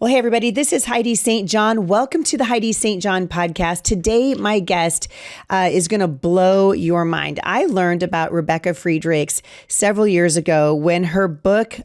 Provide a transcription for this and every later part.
Well, hey, everybody, this is Heidi St. John. Welcome to the Heidi St. John podcast. Today, my guest is going to blow your mind. I learned about Rebecca Friedrichs several years ago when her book,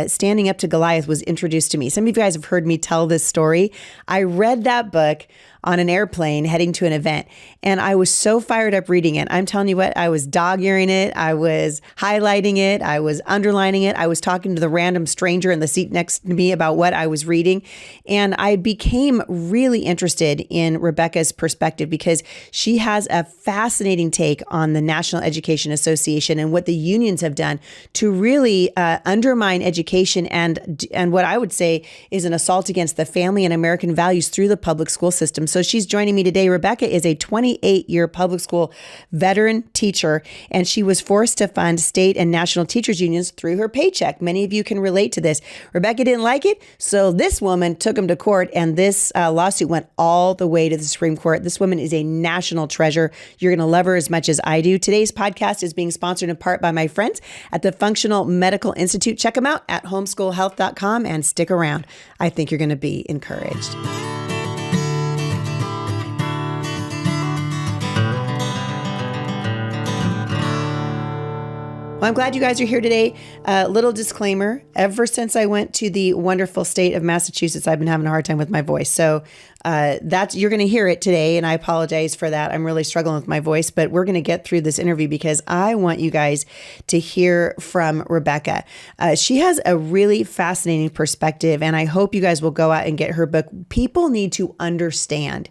Standing Up to Goliath, was introduced to me. Some of you guys have heard me tell this story. I read that book on an airplane heading to an event, and I was so fired up reading it. I'm telling you what, I was dog-earing it, I was highlighting it, I was underlining it, I was talking to the random stranger in the seat next to me about what I was reading, and I became really interested in Rebecca's perspective because she has a fascinating take on the National Education Association and what the unions have done to really undermine education and what I would say is an assault against the family and American values through the public school system. So she's joining me today. Rebecca is a 28-year public school veteran teacher, and she was forced to fund state and national teachers unions through her paycheck. Many of you can relate to this. Rebecca didn't like it, so this woman took him to court, and this lawsuit went all the way to the Supreme Court. This woman is a national treasure. You're going to love her as much as I do. Today's podcast is being sponsored in part by my friends at the Functional Medical Institute. Check them out at homeschoolhealth.com and stick around. I think you're going to be encouraged. Well, I'm glad you guys are here today. Little disclaimer, ever since I went to the wonderful state of Massachusetts, I've been having a hard time with my voice. So you're going to hear it today, and I apologize for that. I'm really struggling with my voice, but we're going to get through this interview because I want you guys to hear from Rebecca. She has a really fascinating perspective, and I hope you guys will go out and get her book. People need to understand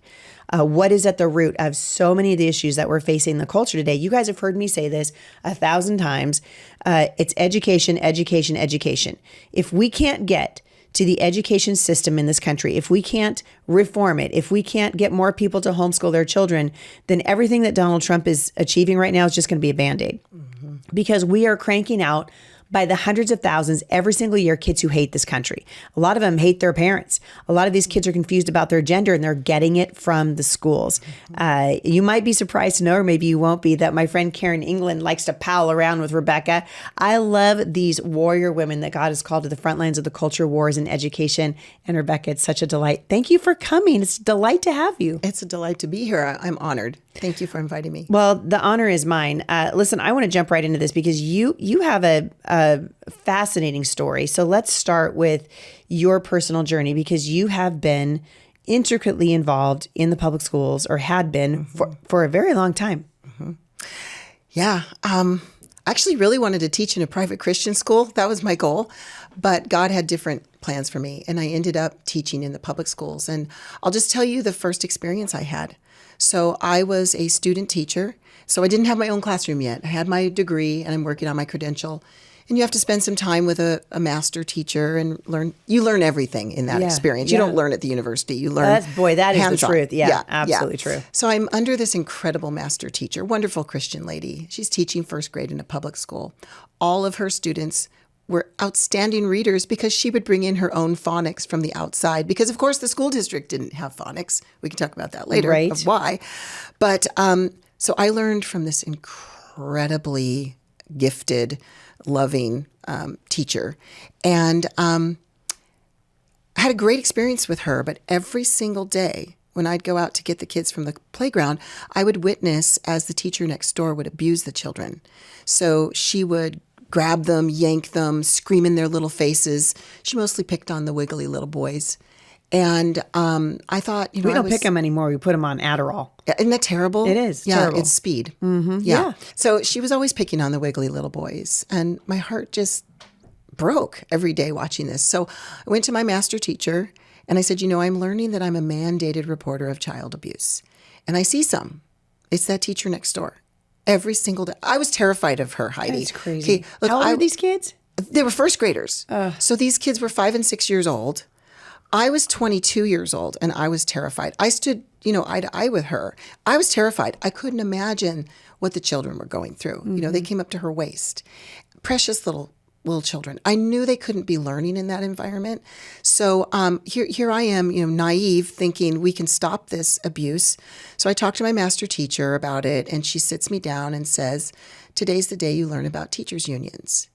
what is at the root of so many of the issues that we're facing in the culture today. You guys have heard me say this 1,000 times. It's education, education, education. If we can't get to the education system in this country, if we can't reform it, if we can't get more people to homeschool their children, then everything that Donald Trump is achieving right now is just going to be a Band-Aid. Mm-hmm. Because we are cranking out by the hundreds of thousands every single year, kids who hate this country. A lot of them hate their parents. A lot of these kids are confused about their gender, and they're getting it from the schools. You might be surprised to know, or maybe you won't be, that my friend Karen England likes to pal around with Rebecca. I love these warrior women that God has called to the front lines of the culture wars in education. And Rebecca, it's such a delight. Thank you for coming. It's a delight to have you. It's a delight to be here. I'm honored. Thank you for inviting me. Well, the honor is mine. Listen, I want to jump right into this because you have a fascinating story. So let's start with your personal journey, because you have been intricately involved in the public schools, or had been for a very long time. Mm-hmm. Yeah. I actually really wanted to teach in a private Christian school. That was my goal. But God had different plans for me, and I ended up teaching in the public schools. And I'll just tell you the first experience I had. So I was a student teacher. So I didn't have my own classroom yet. I had my degree, and I'm working on my credential. And you have to spend some time with a master teacher and learn. You learn everything in that experience. You don't learn at the university. You learn that is the truth. Yeah, absolutely true. So I'm under this incredible master teacher, wonderful Christian lady. She's teaching first grade in a public school. All of her students were outstanding readers because she would bring in her own phonics from the outside. Because, of course, the school district didn't have phonics. We can talk about that later, of why. But so I learned from this incredibly gifted, loving teacher. And I had a great experience with her, but every single day when I'd go out to get the kids from the playground, I would witness as the teacher next door would abuse the children. So she would grab them, yank them, scream in their little faces. She mostly picked on the wiggly little boys. And I thought, we don't pick them anymore. We put them on Adderall. Isn't that terrible? It is. Yeah, terrible. It's speed. Mm-hmm. Yeah. So she was always picking on the wiggly little boys. And my heart just broke every day watching this. So I went to my master teacher and I said, I'm learning that I'm a mandated reporter of child abuse. And I see some. It's that teacher next door. Every single day. I was terrified of her, Heidi. That's crazy. Okay, look, how old are these kids? They were first graders. So these kids were 5 and 6 years old. I was 22 years old, and I was terrified. I stood, eye to eye with her. I was terrified. I couldn't imagine what the children were going through. Mm-hmm. They came up to her waist. Precious little children. I knew they couldn't be learning in that environment. So here I am, naive, thinking we can stop this abuse. So I talked to my master teacher about it, and she sits me down and says, "Today's the day you learn about teachers' unions."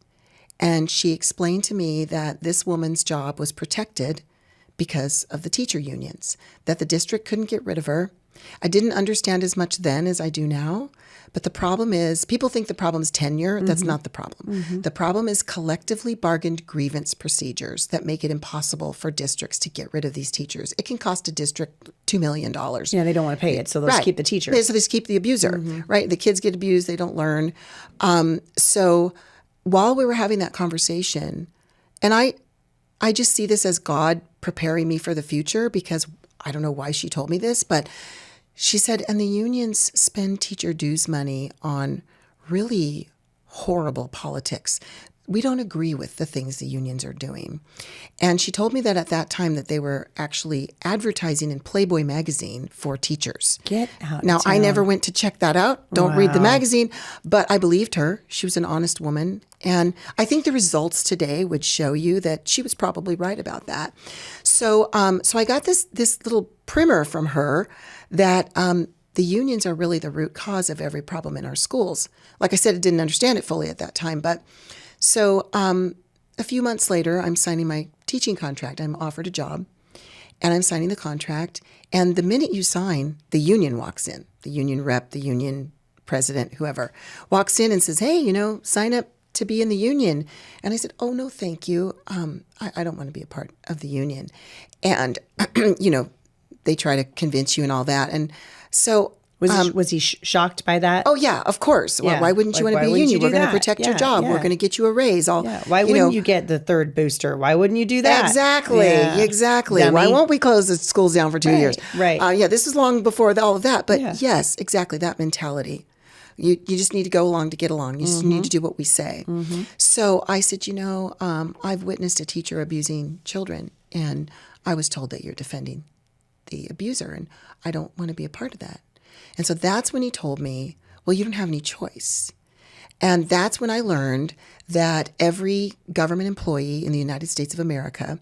And she explained to me that this woman's job was protected because of the teacher unions, that the district couldn't get rid of her. I didn't understand as much then as I do now. But the problem is, people think the problem is tenure. That's not the problem. The problem is collectively bargained grievance procedures that make it impossible for districts to get rid of these teachers. It can cost a district $2 million. Yeah, they don't want to pay it, so they'll just keep the teacher. So they just keep the abuser, right? The kids get abused, they don't learn. So while we were having that conversation, and I just see this as God preparing me for the future, because I don't know why she told me this, but she said, and the unions spend teacher dues money on really horrible politics. We don't agree with the things the unions are doing. And she told me that at that time that they were actually advertising in Playboy magazine for teachers. Get out. Now, I never went to check that out. Don't read the magazine. But I believed her. She was an honest woman. And I think the results today would show you that she was probably right about that. So I got this little primer from her that the unions are really the root cause of every problem in our schools. Like I said, I didn't understand it fully at that time. But so a few months later, I'm signing my teaching contract. I'm offered a job, and I'm signing the contract. And the minute you sign, the union walks in. The union rep, the union president, whoever, walks in and says, hey, sign up to be in the union. And I said, oh, no, thank you. I don't want to be a part of the union. And, they try to convince you and all that. And so was he shocked by that? Oh, yeah, of course. Yeah. Why wouldn't you want to be a union? We're going to protect your job. Yeah. We're going to get you a raise. Why wouldn't you get the third booster? Why wouldn't you do that? Exactly. Dummy. Why won't we close the schools down for 2 years? Right. This is long before all of that. But yes, exactly, that mentality. You just need to go along to get along. You just need to do what we say. So I said, I've witnessed a teacher abusing children, and I was told that you're defending the abuser, and I don't want to be a part of that. And so that's when he told me, well, you don't have any choice. And that's when I learned that every government employee in the United States of America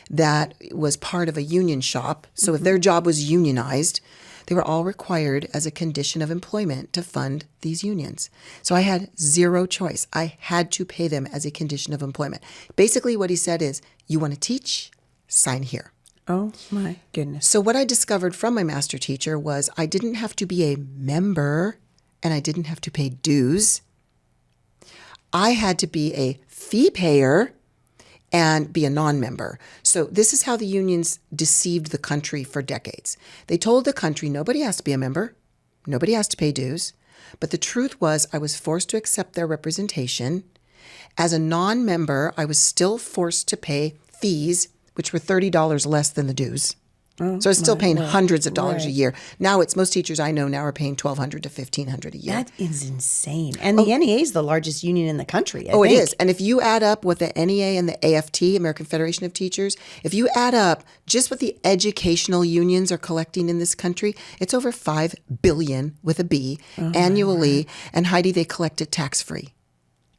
that was part of a union shop, so if their job was unionized, they were all required as a condition of employment to fund these unions. So I had zero choice. I had to pay them as a condition of employment. Basically what he said is, you want to teach? Sign here. Oh, my goodness. So what I discovered from my master teacher was I didn't have to be a member, and I didn't have to pay dues. I had to be a fee payer and be a non-member. So this is how the unions deceived the country for decades. They told the country nobody has to be a member, nobody has to pay dues. But the truth was I was forced to accept their representation. As a non-member, I was still forced to pay fees, which were $30 less than the dues. So I was still paying hundreds of dollars a year. Now most teachers I know now are paying $1,200 to $1,500 a year. That is insane. And the NEA is the largest union in the country. I It think. is. And if you add up what the NEA and the AFT, American Federation of Teachers, if you add up just what the educational unions are collecting in this country, it's over $5 billion with a B annually. And Heidi, they collect it tax-free.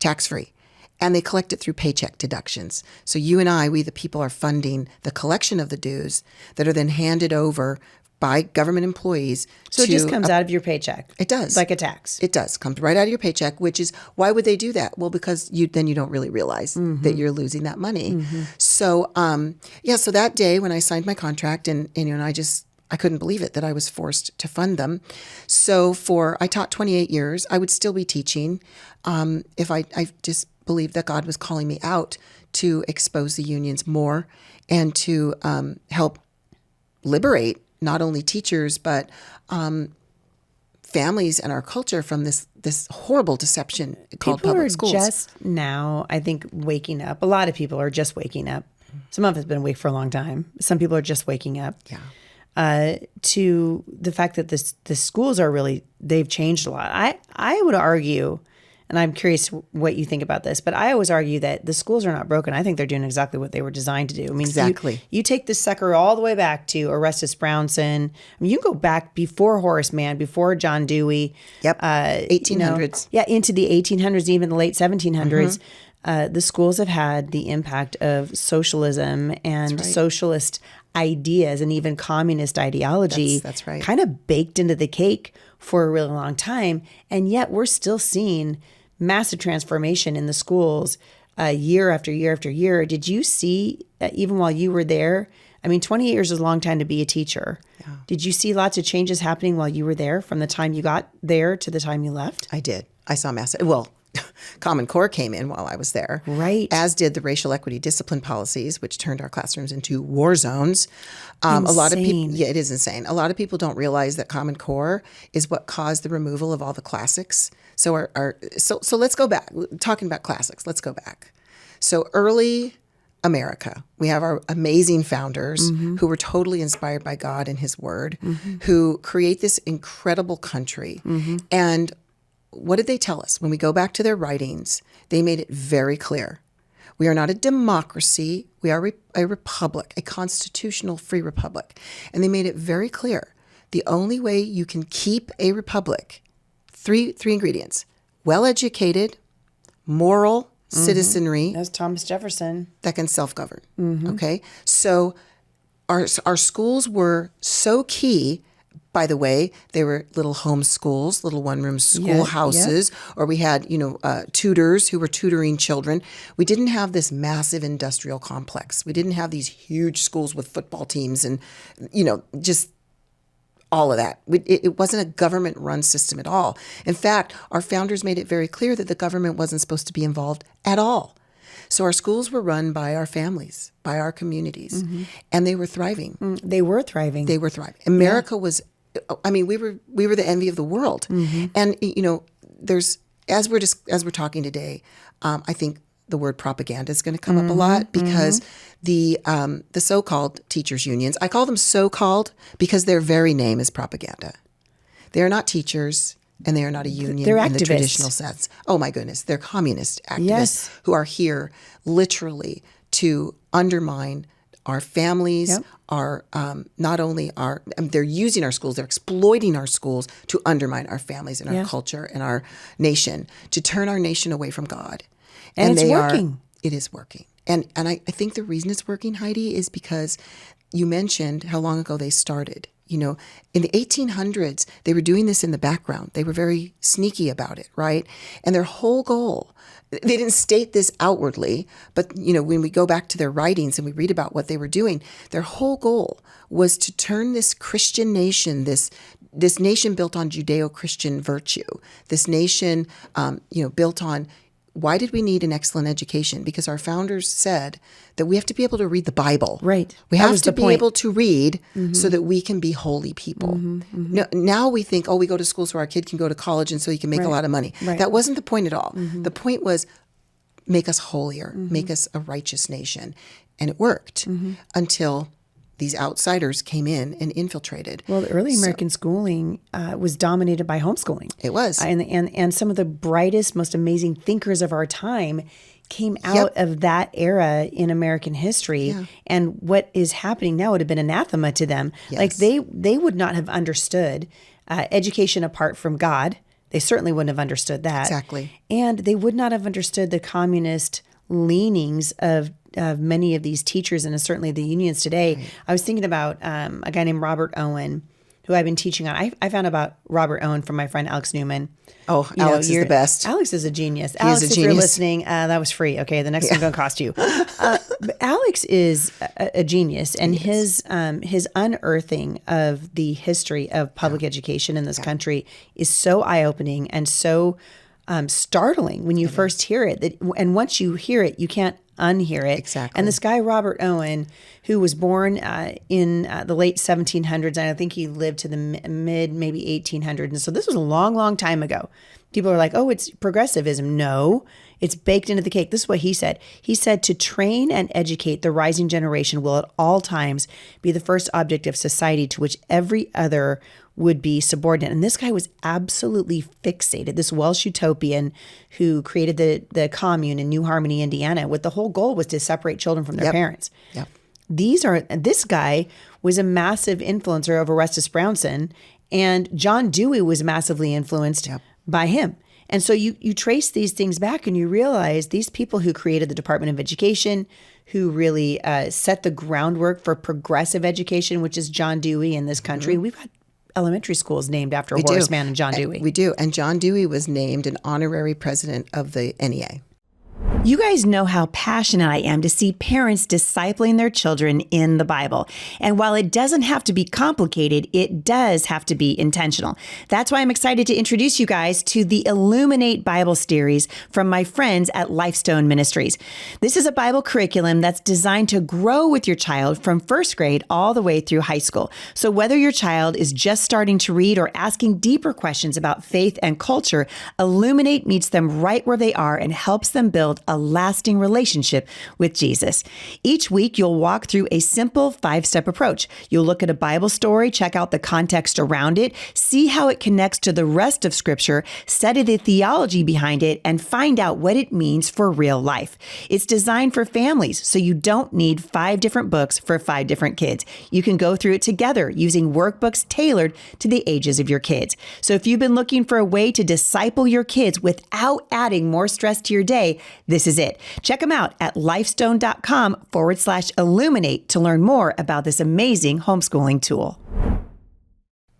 Tax-free. And they collect it through paycheck deductions. So you and I, we the people, are funding the collection of the dues that are then handed over by government employees. So it just comes out of your paycheck. It does. Like a tax. It does. Comes right out of your paycheck, which is, why would they do that? Well, because then you don't really realize that you're losing that money. So, so that day when I signed my contract and I couldn't believe it that I was forced to fund them. So I taught 28 years. I would still be teaching if I just believed that God was calling me out to expose the unions more and to help liberate not only teachers but families and our culture from this horrible deception called public schools. People are just now, I think, waking up. A lot of people are just waking up. Some of us have been awake for a long time. Some people are just waking up. Yeah. To the fact that the schools are really, they've changed a lot. I would argue, and I'm curious what you think about this, but I always argue that the schools are not broken. I think they're doing exactly what they were designed to do. I mean, exactly. You take this sucker all the way back to Orestes Brownson. I mean, you can go back before Horace Mann, before John Dewey. Yep. 1800s. Into the 1800s, even the late 1700s. The schools have had the impact of socialism and socialist ideas and even communist ideology. That's right. Kind of baked into the cake for a really long time. And yet we're still seeing massive transformation in the schools year after year after year. Did you see, even while you were there, I mean, 28 years is a long time to be a teacher. Yeah. Did you see lots of changes happening while you were there from the time you got there to the time you left? I did. I saw massive. Well, Common Core came in while I was there. Right. As did the racial equity discipline policies, which turned our classrooms into war zones. A lot of people, yeah, it is insane. A lot of people don't realize that Common Core is what caused the removal of all the classics. So so let's go back. Talking about classics, let's go back. So early America, we have our amazing founders who were totally inspired by God and his word, who create this incredible country. And what did they tell us? When we go back to their writings, they made it very clear. We are not a democracy. We are a republic, a constitutional free republic. And they made it very clear. The only way you can keep a republic, three ingredients: well-educated, moral citizenry. That's Thomas Jefferson. That can self-govern. Okay? So our schools were so key. By the way, they were little home schools, little one-room schoolhouses, or we had, tutors who were tutoring children. We didn't have this massive industrial complex. We didn't have these huge schools with football teams and, just all of that. It wasn't a government-run system at all. In fact, our founders made it very clear that the government wasn't supposed to be involved at all. So our schools were run by our families, by our communities, and they were thriving. They were thriving. They were thriving. America was, we were the envy of the world. And there's as we're talking today, I think the word propaganda is going to come up a lot because the so-called teachers unions, I call them so-called because their very name is propaganda. They are not teachers. And they are not a union They're in activists. The traditional sense. Oh my goodness, they're communist activists who are here literally to undermine our families, our not only our, they're using our schools, they're exploiting our schools to undermine our families and our culture and our nation, to turn our nation away from God. And it's working. It is working. And I think the reason it's working, Heidi, is because you mentioned how long ago they started. In the 1800s, they were doing this in the background. They were very sneaky about it, right? And their whole goal, they didn't state this outwardly, but, when we go back to their writings and we read about what they were doing, their whole goal was to turn this Christian nation, this nation built on Judeo-Christian virtue, this nation, built on, why did we need an excellent education? Because our founders said that we have to be able to read the Bible. Right. We have to be able to read so that we can be holy people. Now we think, we go to school so our kid can go to college and so he can make a lot of money. Right. That wasn't the point at all. The point was make us holier, make us a righteous nation. And it worked until these outsiders came in and infiltrated. Well, the early American schooling was dominated by homeschooling. It was. And some of the brightest, most amazing thinkers of our time came out of that era in American history. Yeah. And what is happening now would have been anathema to them. Yes. Like they would not have understood education apart from God. They certainly wouldn't have understood that. Exactly. And they would not have understood the communist leanings of many of these teachers and certainly the unions today. Right. I was thinking about a guy named Robert Owen, who I've been teaching on. I found about Robert Owen from my friend Alex Newman. Oh, Alex is the best. Alex is a genius. He Alex, is a if genius. You're listening, that was free. Okay, the next one's going to cost you. But Alex is a genius, and his unearthing of the history of public education in this country is so eye-opening and so startling when you first hear it. And once you hear it, you can't unhear it. Exactly. And this guy, Robert Owen, who was born in the late 1700s, and I think he lived to the mid, maybe 1800s. And so this was a long, long time ago. People are like, oh, it's progressivism. No, it's baked into the cake. This is what he said. He said, to train and educate the rising generation will at all times be the first object of society to which every other would be subordinate. And this guy was absolutely fixated, this Welsh utopian who created the commune in New Harmony, Indiana, with the whole goal was to separate children from their parents. Yep. This guy was a massive influencer of Orestes Brownson, and John Dewey was massively influenced by him. And so you trace these things back and you realize these people who created the Department of Education, who really set the groundwork for progressive education, which is John Dewey in this country. We've got elementary schools named after Horace Mann and John Dewey. We do. And John Dewey was named an honorary president of the NEA. You guys know how passionate I am to see parents discipling their children in the Bible. And while it doesn't have to be complicated, it does have to be intentional. That's why I'm excited to introduce you guys to the Illuminate Bible series from my friends at Lifestone Ministries. This is a Bible curriculum that's designed to grow with your child from first grade all the way through high school. So whether your child is just starting to read or asking deeper questions about faith and culture, Illuminate meets them right where they are and helps them build a lasting relationship with Jesus. Each week, you'll walk through a simple 5-step approach. You'll look at a Bible story, check out the context around it, see how it connects to the rest of Scripture, study the theology behind it, and find out what it means for real life. It's designed for families, so you don't need 5 different books for 5 different kids. You can go through it together using workbooks tailored to the ages of your kids. So if you've been looking for a way to disciple your kids without adding more stress to your day, this is it. Check them out at lifestone.com/illuminate to learn more about this amazing homeschooling tool.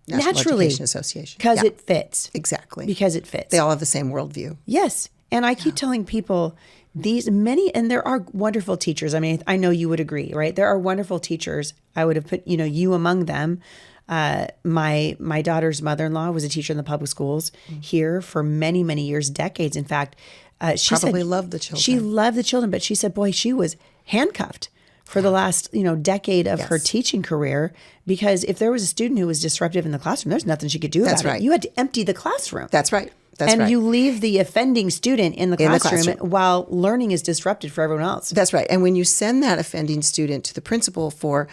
National Naturally, Education Association. Because it fits. Exactly. Because it fits. They all have the same worldview. Yes. And I keep telling people and there are wonderful teachers. I mean, I know you would agree, right? There are wonderful teachers. I would have put, you among them. My daughter's mother-in-law was a teacher in the public schools here for many, many years, decades. In fact, she Probably loved the children. She loved the children, but she said, boy, she was handcuffed for the last, decade of her teaching career, because if there was a student who was disruptive in the classroom, there's nothing she could do about it. You had to empty the classroom. That's right. And you leave the offending student in the classroom while learning is disrupted for everyone else. That's right. And when you send that offending student to the principal for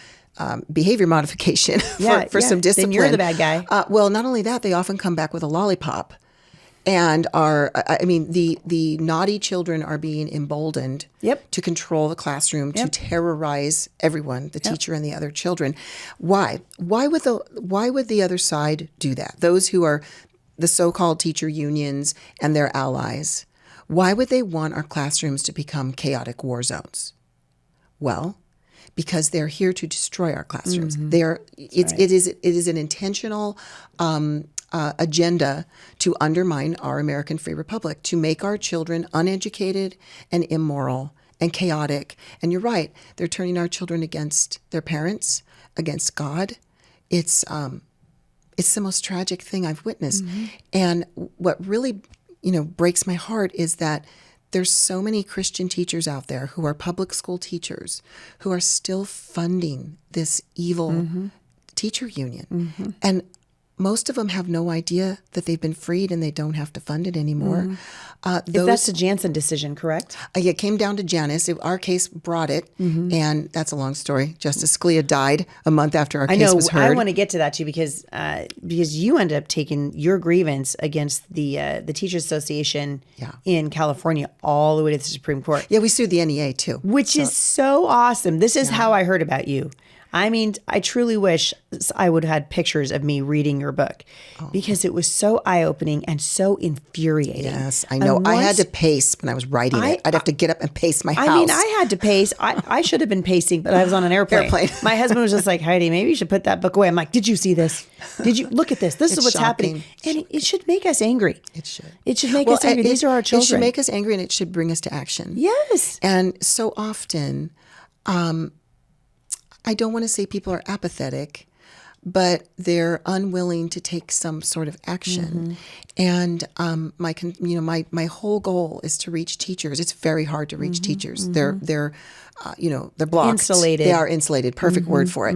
behavior modification for some discipline, then you're the bad guy. Well, not only that, they often come back with a lollipop. And the naughty children are being emboldened to control the classroom, to terrorize everyone, the teacher and the other children. Why? Why would the other side do that? Those who are the so-called teacher unions and their allies. Why would they want our classrooms to become chaotic war zones? Well, because they're here to destroy our classrooms. It is an intentional agenda to undermine our American free republic, to make our children uneducated and immoral and chaotic. And you're right, they're turning our children against their parents, against God. It's the most tragic thing I've witnessed. And what really, breaks my heart is that there's so many Christian teachers out there who are public school teachers who are still funding this evil teacher union. And most of them have no idea that they've been freed and they don't have to fund it anymore. That's a Jansen decision, correct? It came down to Janice. Our case brought it, and that's a long story. Justice Scalia died a month after our case was heard. I want to get to that too, because you ended up taking your grievance against the Teachers Association in California all the way to the Supreme Court. Yeah, we sued the NEA too. Which is so awesome. This is how I heard about you. I mean, I truly wish I would have had pictures of me reading your book, because it was so eye-opening and so infuriating. Yes, I know. I had to pace when I was writing it. I'd have to get up and pace my house. I mean, I had to pace. I should have been pacing, but I was on an airplane. My husband was just like, Heidi, maybe you should put that book away. I'm like, did you see this? Did you look at this? This is what's happening. And it should make us angry. It should. It should make us angry. These are our children. It should make us angry, and it should bring us to action. Yes. And so often, I don't want to say people are apathetic, but they're unwilling to take some sort of action. And my whole goal is to reach teachers. It's very hard to reach teachers. They're blocked. Insulated. They are insulated. Perfect word for it.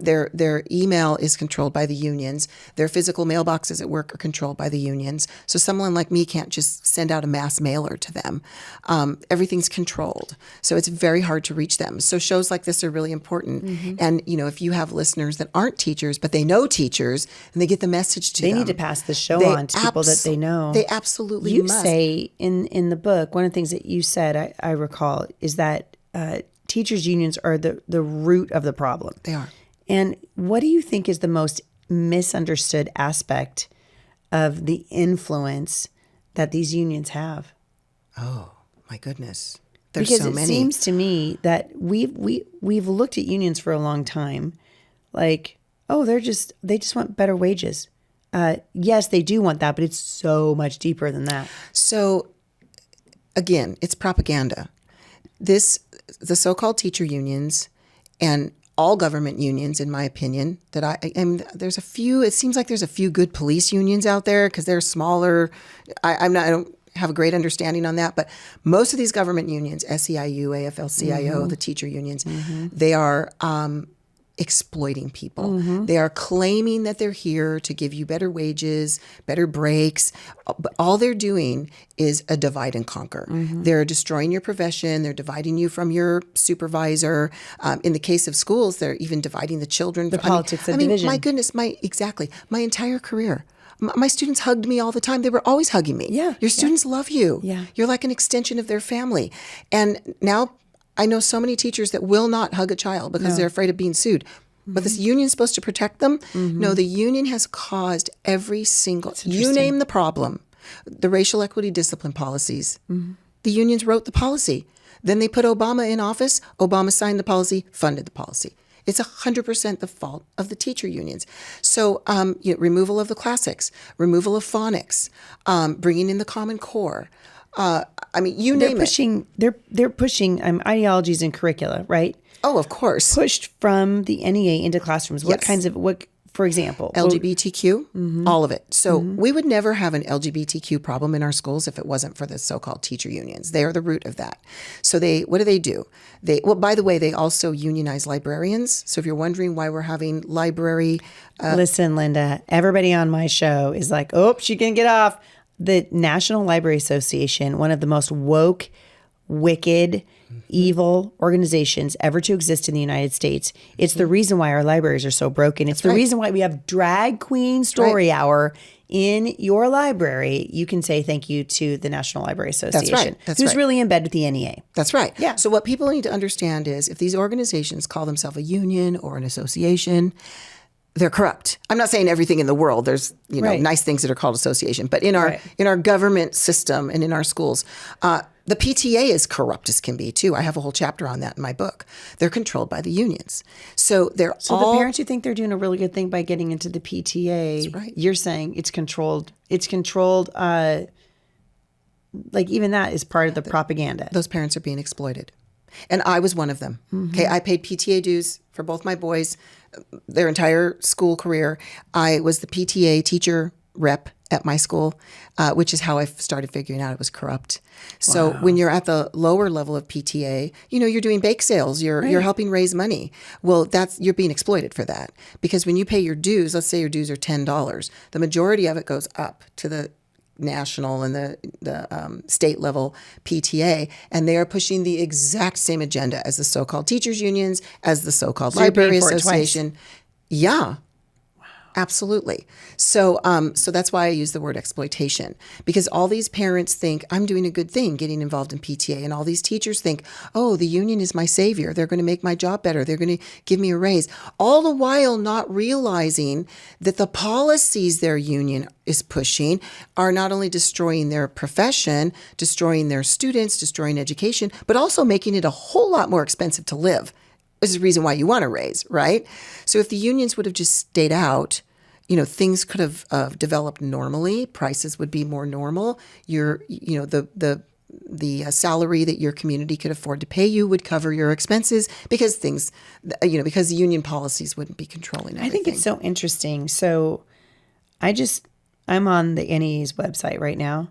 Their email is controlled by the unions. Their physical mailboxes at work are controlled by the unions. So someone like me can't just send out a mass mailer to them. Everything's controlled. So it's very hard to reach them. So shows like this are really important. And, if you have listeners that aren't teachers, but they know teachers, and they get the message to them. They need to pass the show on to people that they know. They absolutely must. You say in the book, one of the things that you said, I recall, is that teachers' unions are the root of the problem. They are. And what do you think is the most misunderstood aspect of the influence that these unions have? Oh, my goodness. There's because so it many. Seems to me that we've looked at unions for a long time, like, oh, they just want better wages. Yes, they do want that, but it's so much deeper than that. So again, it's propaganda. The so-called teacher unions and all government unions, in my opinion, there's a few, it seems like there's a few good police unions out there because they're smaller. I don't have a great understanding on that, but most of these government unions, SEIU, AFL-CIO, the teacher unions, they are exploiting people. They are claiming that they're here to give you better wages, better breaks, but all they're doing is a divide and conquer. They're destroying your profession. They're dividing you from your supervisor. In the case of schools, they're even dividing the children. The politics of division. My goodness, my entire career. My students hugged me all the time. They were always hugging me. Yeah. Your students love you. Yeah. You're like an extension of their family. And now I know so many teachers that will not hug a child because they're afraid of being sued. But this union's supposed to protect them? No, the union has caused every single, you name the problem, the racial equity discipline policies. The unions wrote the policy. Then they put Obama in office. Obama signed the policy, funded the policy. It's 100% the fault of the teacher unions. So removal of the classics, removal of phonics, bringing in the Common Core. You name it. They're pushing ideologies and curricula, right? Oh, of course. Pushed from the NEA into classrooms. What kinds of, for example? LGBTQ, all of it. So we would never have an LGBTQ problem in our schools if it wasn't for the so-called teacher unions. They are the root of that. So what do? By the way, they also unionize librarians. So if you're wondering why we're having library... Listen, Linda, everybody on my show is like, oh, she can get off. The National Library Association, one of the most woke, wicked, evil organizations ever to exist in the United States. It's the reason why our libraries are so broken. It's the reason why we have Drag Queen Story Hour in your library. You can say thank you to the National Library Association, who's really in bed with the NEA. That's right. Yeah. So what people need to understand is if these organizations call themselves a union or an association, they're corrupt. I'm not saying everything in the world. There's nice things that are called association, but in our government system and in our schools, the PTA is corrupt as can be too. I have a whole chapter on that in my book. They're controlled by the unions, so the parents who think they're doing a really good thing by getting into the PTA, you're saying it's controlled. It's controlled. Like even that is part of the propaganda. Those parents are being exploited, and I was one of them. Okay, I paid PTA dues for both my boys. Their entire school career. I was the PTA teacher rep at my school, which is how I started figuring out it was corrupt. So when you're at the lower level of PTA, you're doing bake sales, you're helping raise money. Well, you're being exploited for that because when you pay your dues, let's say your dues are $10, the majority of it goes up to the national and the state level PTA, and they are pushing the exact same agenda as the so-called teachers unions, as the so-called library association. Yeah. Absolutely. So that's why I use the word exploitation, because all these parents think I'm doing a good thing getting involved in PTA, and all these teachers think, oh, the union is my savior. They're going to make my job better. They're going to give me a raise, all the while not realizing that the policies their union is pushing are not only destroying their profession, destroying their students, destroying education, but also making it a whole lot more expensive to live. This is the reason why you want to raise, right? So if the unions would have just stayed out, things could have developed normally. Prices would be more normal. The salary that your community could afford to pay you would cover your expenses because because the union policies wouldn't be controlling everything. I think it's so interesting. So I'm on the NEA's website right now.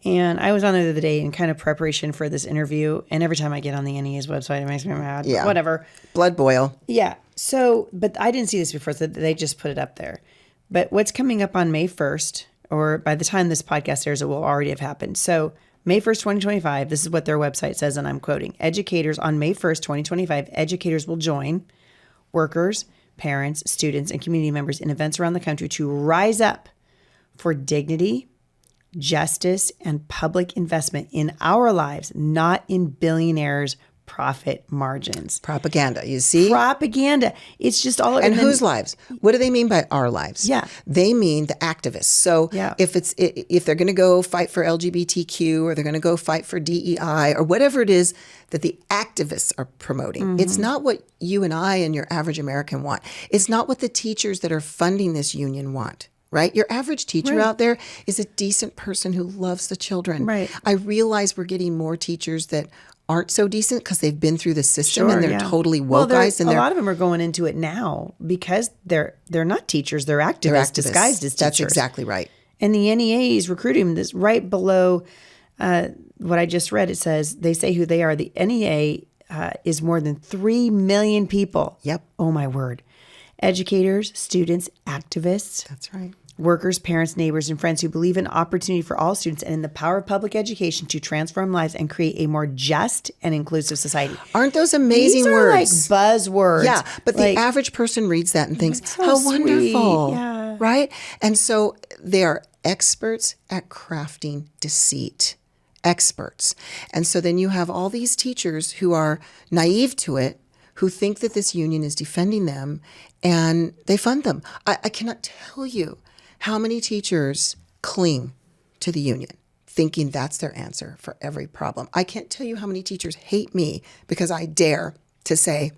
And I was on there the other day in kind of preparation for this interview. And every time I get on the NEA's website, it makes me mad. Yeah. Whatever. Blood boil. Yeah. So, but I didn't see this before. So they just put it up there. But what's coming up on May 1st, or by the time this podcast airs, it will already have happened. So May 1st, 2025, this is what their website says, and I'm quoting. Educators, on May 1st, 2025, educators will join workers, parents, students, and community members in events around the country to rise up for dignity, justice, and public investment in our lives, not in billionaires' profit margins. Propaganda, you see? Propaganda. It's just all... And whose lives? What do they mean by our lives? Yeah. They mean the activists. So if they're going to go fight for LGBTQ, or they're going to go fight for DEI, or whatever it is that the activists are promoting, it's not what you and I and your average American want. It's not what the teachers that are funding this union want. right? Your average teacher Right. out there is a decent person who loves the children. Right. I realize we're getting more teachers that aren't so decent because they've been through the system and they're yeah. totally Well, wokeized. And a they're lot of them are going into it now because they're not teachers; they're activists, activists. disguised as teachers. That's exactly right. And the NEA is recruiting them. This right below what I just read. It says they say who they are. The NEA is more than 3 million people. Yep. Oh my word! Educators, students, activists. That's right. Workers, parents, neighbors, and friends who believe in opportunity for all students and in the power of public education to transform lives and create a more just and inclusive society. Aren't those amazing These are words? like buzzwords. Yeah, but Like, the average person reads that and thinks, so how sweet. wonderful, Yeah. right? And so they are experts at crafting deceit, experts. And so then you have all these teachers who are naive to it, who think that this union is defending them, and they fund them. I cannot tell you how many teachers cling to the union, thinking that's their answer for every problem. I can't tell you how many teachers hate me because I dare to say,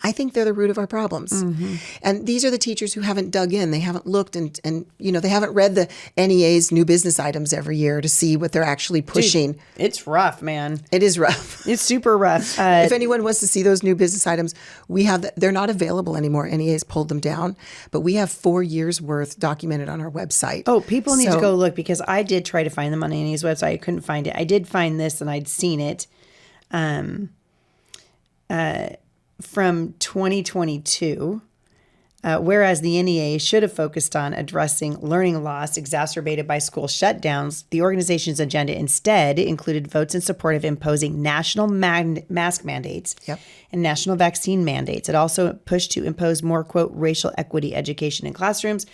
I think they're the root of our problems. Mm-hmm. And these are the teachers who haven't dug in. They haven't looked and they haven't read the NEA's new business items every year to see what they're actually pushing. dude, it's rough, man. It is rough. It's super rough. If anyone wants to see those new business items, they're not available anymore. NEA's pulled them down, but we have 4 years worth documented on our website. Oh, people need to go look because I did try to find them on Annie's website. I couldn't find it. I did find this and I'd seen it from 2022. Whereas the NEA should have focused on addressing learning loss exacerbated by school shutdowns, the organization's agenda instead included votes in support of imposing national mask mandates and national vaccine mandates. It also pushed to impose more, quote, racial equity education in classrooms,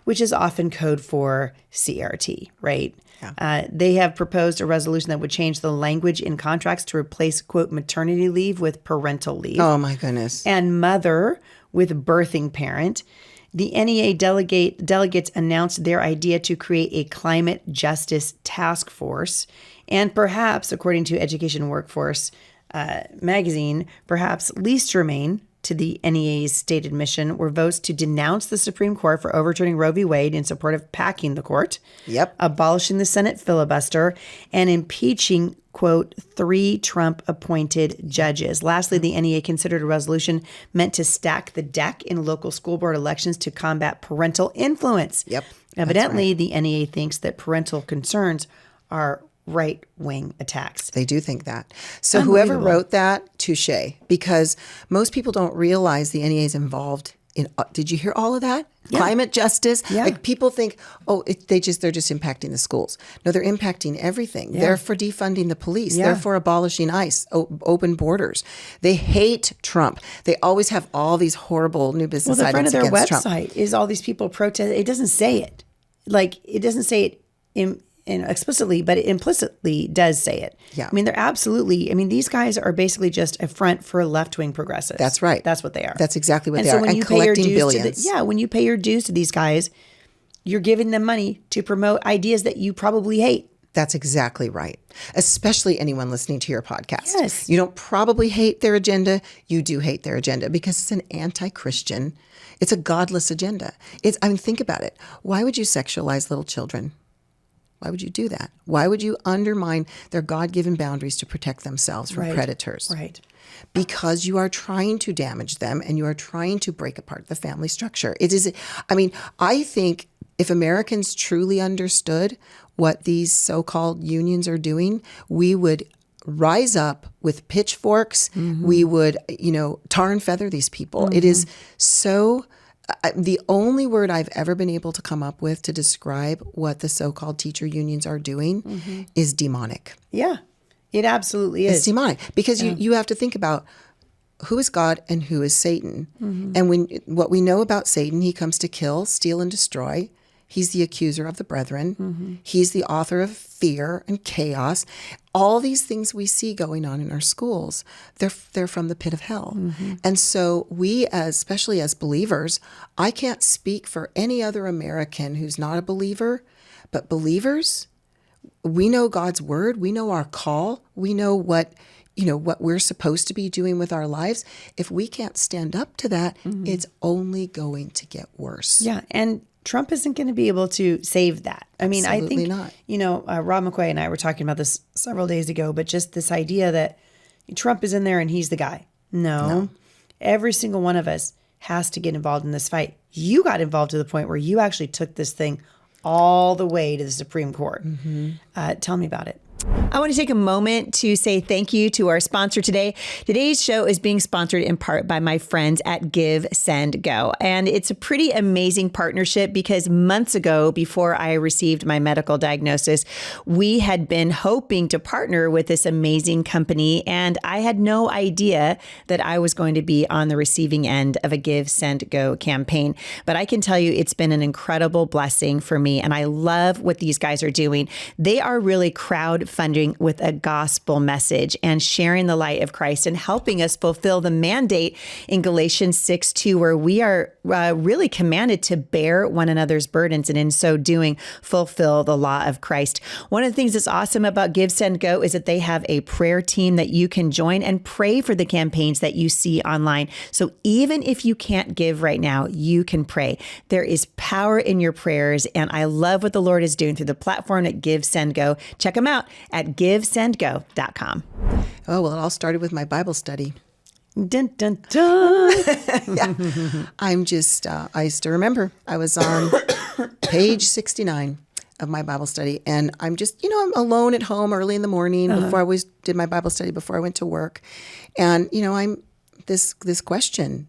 which is often code for CRT, right? Yeah. They have proposed a resolution that would change the language in contracts to replace, quote, maternity leave with parental leave. Oh, my goodness. And mother with birthing parent. The NEA delegates announced their idea to create a climate justice task force. And perhaps, according to Education Workforce magazine, perhaps least germane to the NEA's stated mission were votes to denounce the Supreme Court for overturning Roe v. Wade in support of packing the court, abolishing the Senate filibuster, and impeaching, quote, 3 Trump-appointed judges. Lastly, the NEA considered a resolution meant to stack the deck in local school board elections to combat parental influence. Evidently, the NEA thinks that parental concerns are right-wing attacks. They do think that. So whoever wrote that, touche, because most people don't realize the NEA is involved in. Did you hear all of that? Yeah. Climate justice. Yeah. Like people think, they're just impacting the schools. No, they're impacting everything. Yeah. They're for defunding the police. Yeah. They're for abolishing ICE, open borders. They hate Trump. They always have all these horrible new business items against Trump. The front of their website is all these people protest. It doesn't say it. It doesn't say it explicitly, but it implicitly does say it. Yeah. I mean, they're absolutely, these guys are basically just a front for left-wing progressives. That's right. That's what they are. That's exactly what they are. And collecting billions. When you pay your dues to these guys, you're giving them money to promote ideas that you probably hate. That's exactly right. Especially anyone listening to your podcast. Yes. You don't probably hate their agenda. You do hate their agenda because it's an anti-Christian. It's a godless agenda. Think about it. Why would you sexualize little children? Why would you do that? Why would you undermine their God-given boundaries to protect themselves from predators? Right. Because you are trying to damage them and you are trying to break apart the family structure. I think if Americans truly understood what these so-called unions are doing, we would rise up with pitchforks. Mm-hmm. We would, tar and feather these people. Mm-hmm. It is so... the only word I've ever been able to come up with to describe what the so-called teacher unions are doing is demonic. Yeah, it absolutely is. It's demonic because you have to think about who is God and who is Satan. Mm-hmm. And what we know about Satan, he comes to kill, steal, and destroy. He's the accuser of the brethren. Mm-hmm. He's the author of fear and chaos. All these things we see going on in our schools, they're from the pit of hell. Mm-hmm. And so we, especially as believers, I can't speak for any other American who's not a believer, but believers, we know God's word. We know our call. We know what we're supposed to be doing with our lives. If we can't stand up to that, it's only going to get worse. Yeah, and Trump isn't going to be able to save that. I mean, Absolutely I think, not. Rob McQuay and I were talking about this several days ago, but just this idea that Trump is in there and he's the guy. No. Every single one of us has to get involved in this fight. You got involved to the point where you actually took this thing all the way to the Supreme Court. Tell me about it. I want to take a moment to say thank you to our sponsor today. Today's show is being sponsored in part by my friends at Give, Send, Go. And it's a pretty amazing partnership because months ago, before I received my medical diagnosis, we had been hoping to partner with this amazing company. And I had no idea that I was going to be on the receiving end of a Give, Send, Go campaign. But I can tell you it's been an incredible blessing for me. And I love what these guys are doing. They are really crowdfunding with a gospel message and sharing the light of Christ and helping us fulfill the mandate in Galatians 6:2, where we are really commanded to bear one another's burdens and in so doing fulfill the law of Christ. One of the things that's awesome about Give, Send, Go is that they have a prayer team that you can join and pray for the campaigns that you see online. So even if you can't give right now, you can pray. There is power in your prayers, and I love what the Lord is doing through the platform at Give, Send, Go. Check them out at givesendgo.com. Oh, well, it all started with my Bible study. Dun, dun, dun. Yeah. I still remember I was on page 69 of my Bible study, and I'm just, I'm alone at home early in the morning before I always did my Bible study before I went to work. And, this question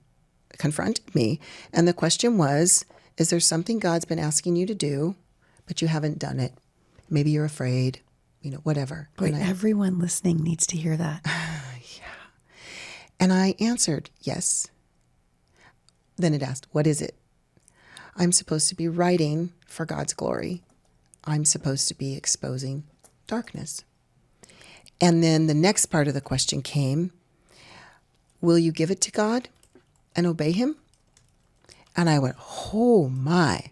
confronted me. And the question was, is there something God's been asking you to do, but you haven't done it? Maybe you're afraid. Whatever. But everyone listening needs to hear that. And I answered, yes. Then it asked, what is it? I'm supposed to be writing for God's glory. I'm supposed to be exposing darkness. And then the next part of the question came, will you give it to God and obey him? And I went, oh my.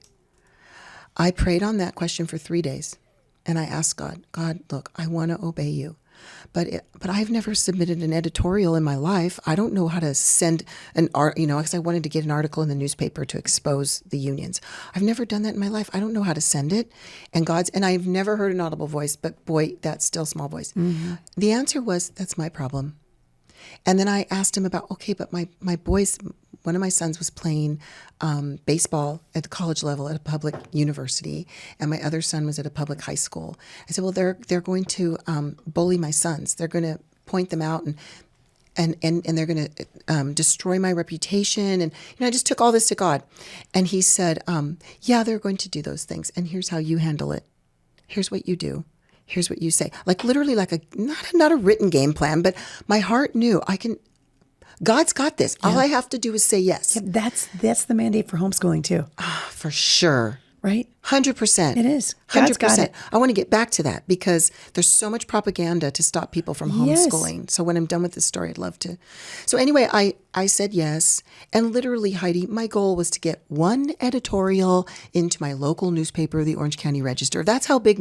I prayed on that question for 3 days. And I asked God, look, I want to obey you. But I've never submitted an editorial in my life. I don't know how to send an art, because I wanted to get an article in the newspaper to expose the unions. I've never done that in my life. I don't know how to send it. And I've never heard an audible voice, but boy, that still small voice. Mm-hmm. The answer was, that's my problem. And then I asked him about, okay, but my boys, one of my sons was playing baseball at the college level at a public university, and my other son was at a public high school. I said, well, they're going to bully my sons. They're going to point them out and they're going to destroy my reputation. And I just took all this to God. And he said, yeah, they're going to do those things. And here's how you handle it. Here's what you do. Here's what you say. Like literally like not a written game plan, but my heart knew God's got this. Yeah. All I have to do is say yes. Yeah, that's the mandate for homeschooling too. For sure. Right? 100%. It is. 100%. Got it. I want to get back to that because there's so much propaganda to stop people from homeschooling. Yes. So when I'm done with this story, I'd love to. So anyway, I said yes. And literally, Heidi, my goal was to get one editorial into my local newspaper, the Orange County Register. That's how big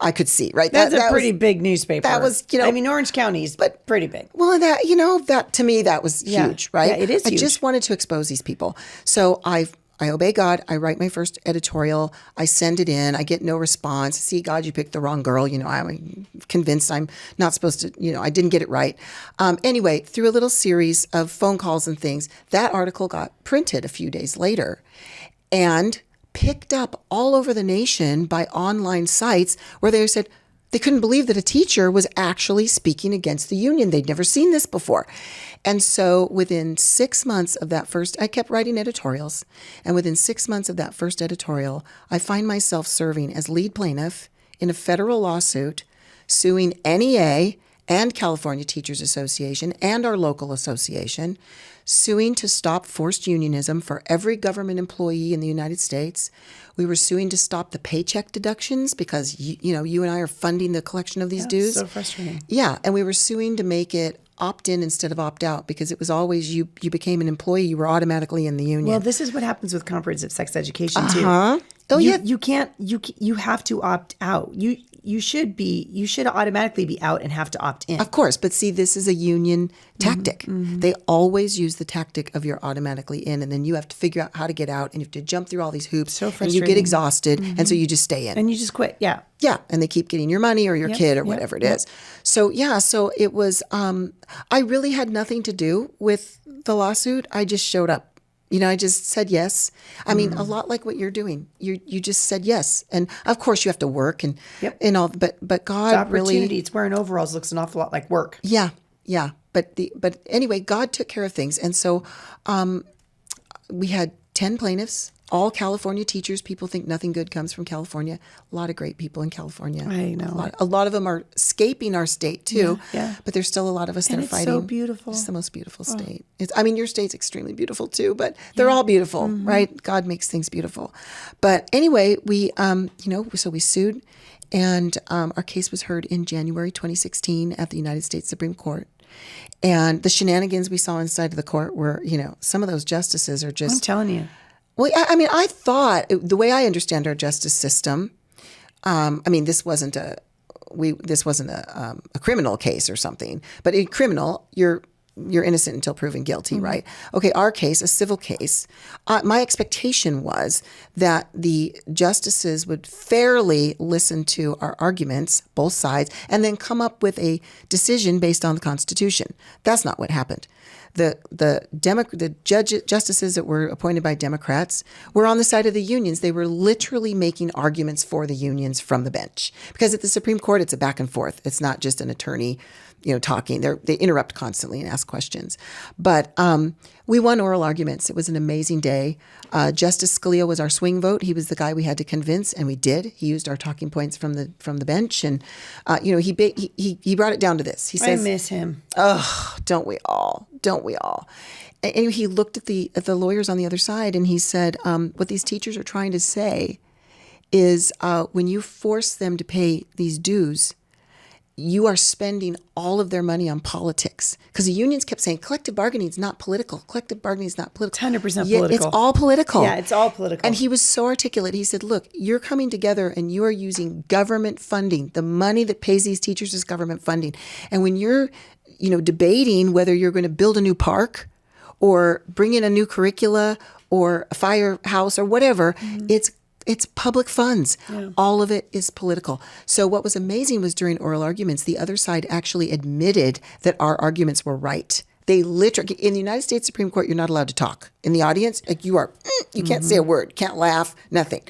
I could see, right? That's a pretty big newspaper. That was, Orange County's but pretty big. Well, that to me, that was huge, right? Yeah, it is huge. I just wanted to expose these people. So I obey God. I write my first editorial. I send it in. I get no response. See, God, you picked the wrong girl. I'm convinced I'm not supposed to, I didn't get it right. Anyway, through a little series of phone calls and things, that article got printed a few days later and picked up all over the nation by online sites where they said they couldn't believe that a teacher was actually speaking against the union. They'd never seen this before. And so within 6 months of that I kept writing editorials. And within 6 months of that first editorial, I find myself serving as lead plaintiff in a federal lawsuit suing NEA and California Teachers Association and our local association, suing to stop forced unionism for every government employee in the United States. We were suing to stop the paycheck deductions because, you and I are funding the collection of these dues. So frustrating. Yeah, and we were suing to make it opt-in instead of opt-out because it was always you became an employee, you were automatically in the union. Well, this is what happens with comprehensive sex education too. Oh, yeah. You can't. You have to opt out. you should automatically be out and have to opt in. Of course, but see, this is a union tactic. They always use the tactic of you're automatically in, and then you have to figure out how to get out, and you have to jump through all these hoops, So and you frustrating. get exhausted, and so you just stay in. And you just quit. Yeah. Yeah, and they keep getting your money or your kid or whatever it is. So so it was, I really had nothing to do with the lawsuit. I just showed up. I just said yes. I mean, a lot like what you're doing. You just said yes. And of course you have to work and all, but God Opportunity. really. It's wearing overalls looks an awful lot like work. Yeah. But anyway, God took care of things. And so we had 10 plaintiffs, all California teachers. People think nothing good comes from California. A lot of great people in California. I know. A lot of them are escaping our state too. Yeah. But there's still a lot of us that are fighting. It's so beautiful. It's the most beautiful state. Your state's extremely beautiful too, but they're all beautiful, right? God makes things beautiful. But anyway, we, so we sued, and our case was heard in January 2016 at the United States Supreme Court. And the shenanigans we saw inside of the court were, some of those justices are just. I'm telling you. Well, I thought the way I understand our justice system. This wasn't a criminal case or something, but in criminal, you're innocent until proven guilty, right? Okay, our case, a civil case, my expectation was that the justices would fairly listen to our arguments, both sides, and then come up with a decision based on the Constitution. That's not what happened. The justices that were appointed by Democrats were on the side of the unions. They were literally making arguments for the unions from the bench, because at the Supreme Court, it's a back and forth. It's not just an attorney, talking. They interrupt constantly and ask questions. But we won oral arguments. It was an amazing day. Justice Scalia was our swing vote. He was the guy we had to convince, and we did. He used our talking points from the bench, and he brought it down to this. He says, I miss him. "Oh, don't we all? Don't we all?" And he looked at the lawyers on the other side, and he said, "What these teachers are trying to say is, when you force them to pay these dues, you are spending all of their money on politics." Because the unions kept saying collective bargaining is not political. Collective bargaining is not political. 100% Yet political. it's all political. Yeah, it's all political. And he was so articulate. He said, look, you're coming together and you are using government funding. The money that pays these teachers is government funding. And when you're, debating whether you're going to build a new park or bring in a new curricula or a firehouse or whatever, it's public funds. Yeah. All of it is political. So what was amazing was during oral arguments, the other side actually admitted that our arguments were right. They literally, in the United States Supreme Court, you're not allowed to talk. In the audience, you can't say a word, can't laugh, nothing.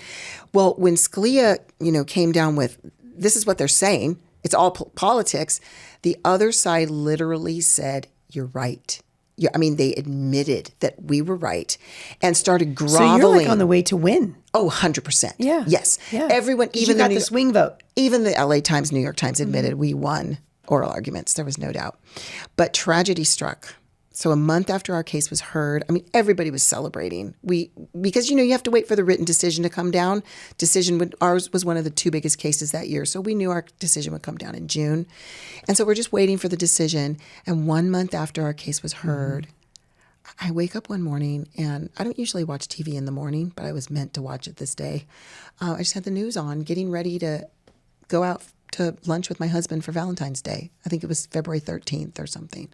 Well, when Scalia, came down with, this is what they're saying, it's all politics, the other side literally said, you're right. They admitted that we were right and started groveling. So you're on the way to win. Oh, 100%. Yeah. Yes. Yeah. Everyone, even the swing vote. Even the LA Times, New York Times admitted we won oral arguments. There was no doubt. But tragedy struck. So a month after our case was heard, everybody was celebrating. Because you have to wait for the written decision to come down. Ours was one of the two biggest cases that year. So we knew our decision would come down in June. And so we're just waiting for the decision. And 1 month after our case was heard, I wake up one morning, and I don't usually watch TV in the morning, but I was meant to watch it this day. I just had the news on, getting ready to go out to lunch with my husband for Valentine's Day. I think it was February 13th or something.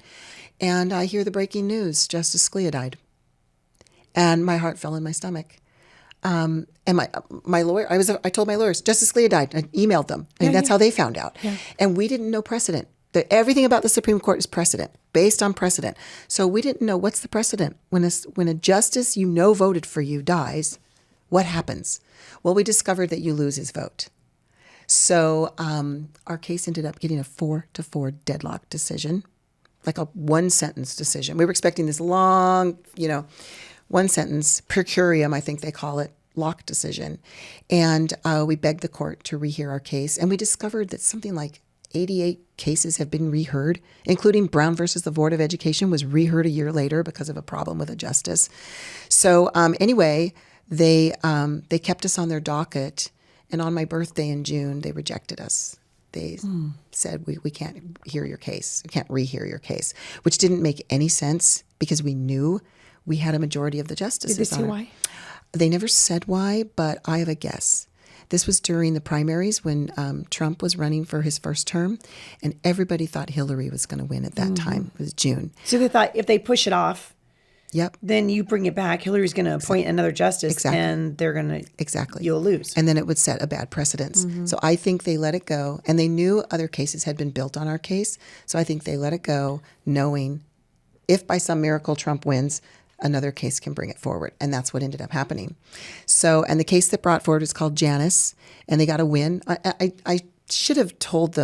And I hear the breaking news, Justice Scalia died. And my heart fell in my stomach. And my lawyer, I told my lawyers, Justice Scalia died. I emailed them. That's how they found out. Yeah. And we didn't know precedent. Everything about the Supreme Court is precedent, based on precedent. So we didn't know what's the precedent. When a justice voted for you dies, what happens? Well, we discovered that you lose his vote. So our case ended up getting a 4-4 deadlock decision, like a one-sentence decision. We were expecting this long, one-sentence, per curiam, I think they call it, lock decision. And we begged the court to rehear our case. And we discovered that something like 88 cases have been reheard, including Brown versus the Board of Education was reheard a year later because of a problem with a justice. So anyway, they kept us on their docket. And on my birthday in June, they rejected us. They said, we can't hear your case. We can't rehear your case, which didn't make any sense because we knew we had a majority of the justices. Did they say why? They never said why, but I have a guess. This was during the primaries when Trump was running for his first term, and everybody thought Hillary was going to win at that time. It was June. So they thought if they push it off, Yep. then you bring it back. Hillary's going to appoint another justice, and they're going to you'll lose. And then it would set a bad precedence. So I think they let it go, and they knew other cases had been built on our case. So I think they let it go, knowing if by some miracle Trump wins, another case can bring it forward. And that's what ended up happening. So, and the case that brought forward is called Janice, and they got a win. I should have told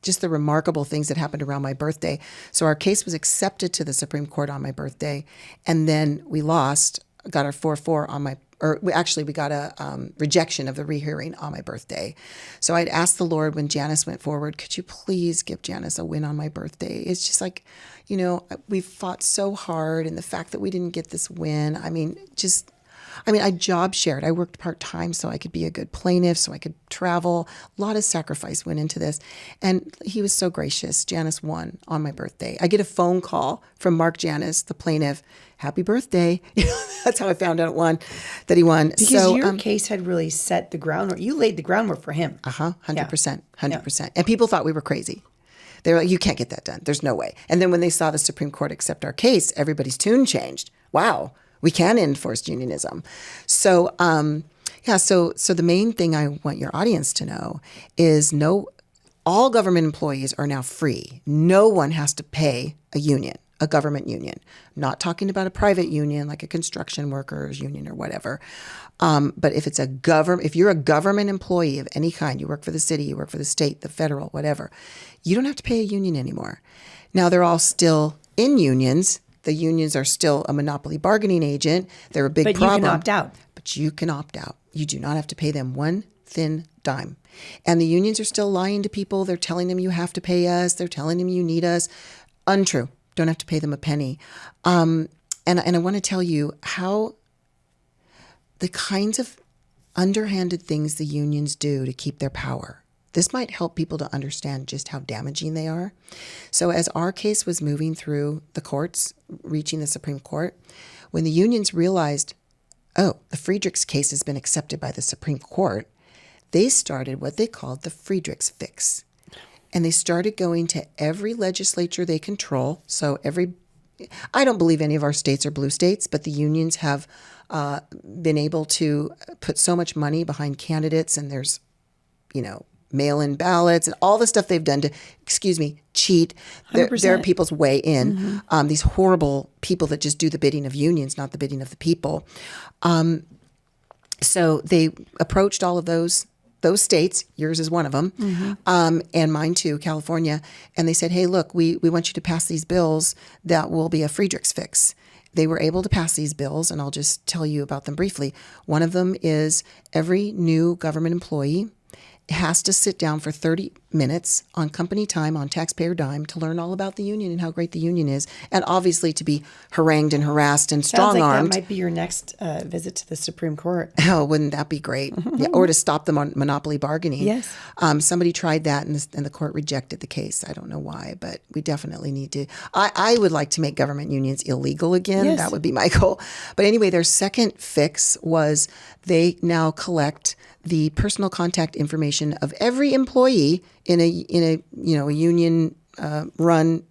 just the remarkable things that happened around my birthday. So our case was accepted to the Supreme Court on my birthday, and then we lost, got our 4-4 on my, or we got a rejection of the rehearing on my birthday. So I'd asked the Lord when Janice went forward, could you please give Janice a win on my birthday? It's just like, we fought so hard, and the fact that we didn't get this win, I job shared. I worked part-time so I could be a good plaintiff, so I could travel. A lot of sacrifice went into this. And he was so gracious. Janice won on my birthday. I get a phone call from Mark Janice, the plaintiff. Happy birthday. That's how I found out that he won. Because your case had really set the groundwork. You laid the groundwork for him. 100%. 100%. And people thought we were crazy. They were like, you can't get that done. There's no way. And then when they saw the Supreme Court accept our case, everybody's tune changed. Wow. We can enforce unionism. So, so the main thing I want your audience to know is all government employees are now free. No one has to pay a government union. I'm not talking about a private union like a construction workers union or whatever. But if if you're a government employee of any kind, you work for the city, you work for the state, the federal, whatever, you don't have to pay a union anymore. Now they're all still in unions. The unions are still a monopoly bargaining agent. They're a big problem. But you can opt out. But you can opt out. You do not have to pay them one thin dime. And the unions are still lying to people. They're telling them you have to pay us. They're telling them you need us. Untrue. Don't have to pay them a penny. And I want to tell you how the kinds of underhanded things the unions do to keep their power. This might help people to understand just how damaging they are. So as our case was moving through the courts, reaching the Supreme Court, when the unions realized, the Friedrichs case has been accepted by the Supreme Court, they started what they called the Friedrichs fix. And they started going to every legislature they control. So I don't believe any of our states are blue states, but the unions have been able to put so much money behind candidates, and there's, mail-in ballots and all the stuff they've done to, cheat their people's way in. These horrible people that just do the bidding of unions, not the bidding of the people. So they approached all of those states, yours is one of them, and mine too, California, and they said, hey, look, we want you to pass these bills that will be a Friedrichs fix. They were able to pass these bills, and I'll just tell you about them briefly. One of them is every new government employee has to sit down for 30 minutes on company time, on taxpayer dime, to learn all about the union and how great the union is, and obviously to be harangued and harassed and strong-armed. Sounds like that might be your next visit to the Supreme Court. Oh, wouldn't that be great? Yeah, or to stop them on monopoly bargaining. Yes. Somebody tried that, and the court rejected the case. I don't know why, but we definitely need to. I would like to make government unions illegal again. Yes. That would be my goal. But anyway, their second fix was they now collect the personal contact information of every employee in a union run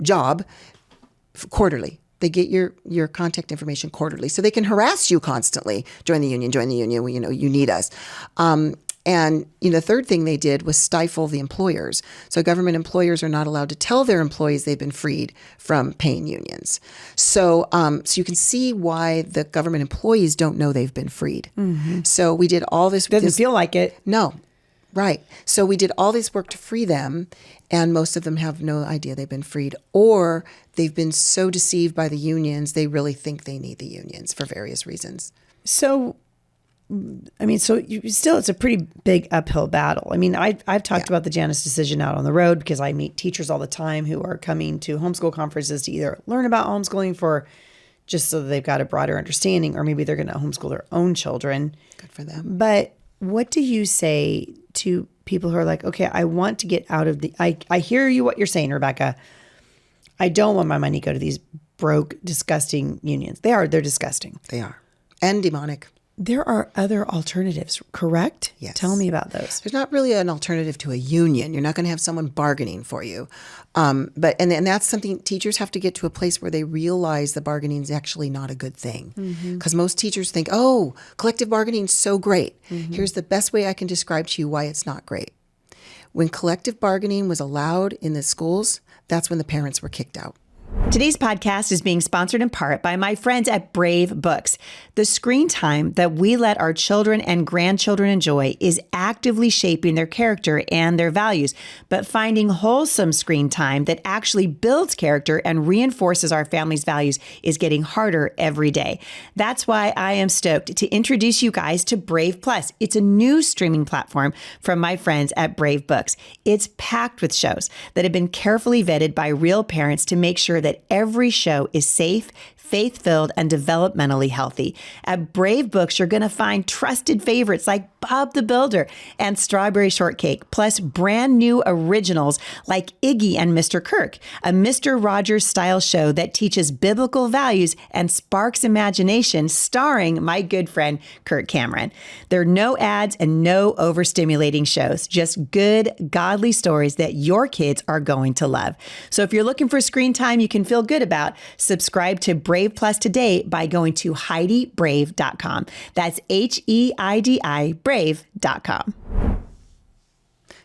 job quarterly. They get your contact information quarterly, so they can harass you constantly. Join the union. You need us. And the third thing they did was stifle the employers. So government employers are not allowed to tell their employees they've been freed from paying unions. So you can see why the government employees don't know they've been freed. So we did all this. Doesn't feel like it. No. Right. So we did all this work to free them, and most of them have no idea they've been freed, or they've been so deceived by the unions, they really think they need the unions for various reasons. So it's a pretty big uphill battle. I've talked about the Janice decision out on the road because I meet teachers all the time who are coming to homeschool conferences to either learn about homeschooling just so that they've got a broader understanding, or maybe they're going to homeschool their own children. Good for them. But what do you say to people who are like, okay, I want to get out of I hear you what you're saying, Rebecca. I don't want my money to go to these broke, disgusting unions. They're disgusting. They are. And demonic. There are other alternatives, correct? Yes. Tell me about those. There's not really an alternative to a union. You're not going to have someone bargaining for you. But that's something teachers have to get to a place where they realize the bargaining is actually not a good thing. Because most teachers think, oh, collective bargaining is so great. Here's the best way I can describe to you why it's not great. When collective bargaining was allowed in the schools, that's when the parents were kicked out. Today's podcast is being sponsored in part by my friends at Brave Books. The screen time that we let our children and grandchildren enjoy is actively shaping their character and their values. But finding wholesome screen time that actually builds character and reinforces our family's values is getting harder every day. That's why I am stoked to introduce you guys to Brave Plus. It's a new streaming platform from my friends at Brave Books. It's packed with shows that have been carefully vetted by real parents to make sure that every show is safe, faith-filled, and developmentally healthy. At Brave Books, you're going to find trusted favorites like Bob the Builder and Strawberry Shortcake, plus brand new originals like Iggy and Mr. Kirk, a Mr. Rogers style show that teaches biblical values and sparks imagination, starring my good friend Kirk Cameron. There are no ads and no overstimulating shows, just good, godly stories that your kids are going to love. So if you're looking for screen time you can feel good about, subscribe to Brave Plus today by going to HeidiBrave.com. That's HEIDI Brave.com.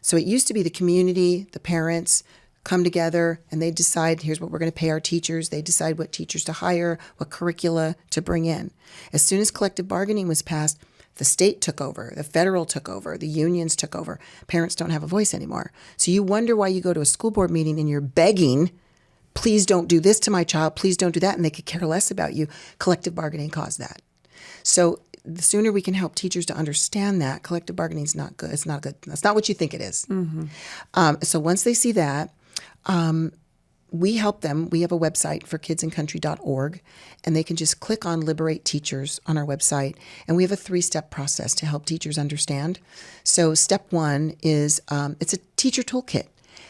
So it used to be the community, the parents come together and they decide, here's what we're going to pay our teachers. They decide what teachers to hire, what curricula to bring in. As soon as collective bargaining was passed, the state took over, the federal took over, the unions took over. Parents don't have a voice anymore. So you wonder why you go to a school board meeting and you're begging, please don't do this to my child, please don't do that, and they could care less about you. Collective bargaining caused that. So the sooner we can help teachers to understand that, collective bargaining is not good. It's not good. That's not what you think it is. So once they see that, we help them. We have a website for kidsandcountry.org, and they can just click on Liberate Teachers on our website. And we have a 3-step process to help teachers understand. So step 1 is it's a teacher toolkit.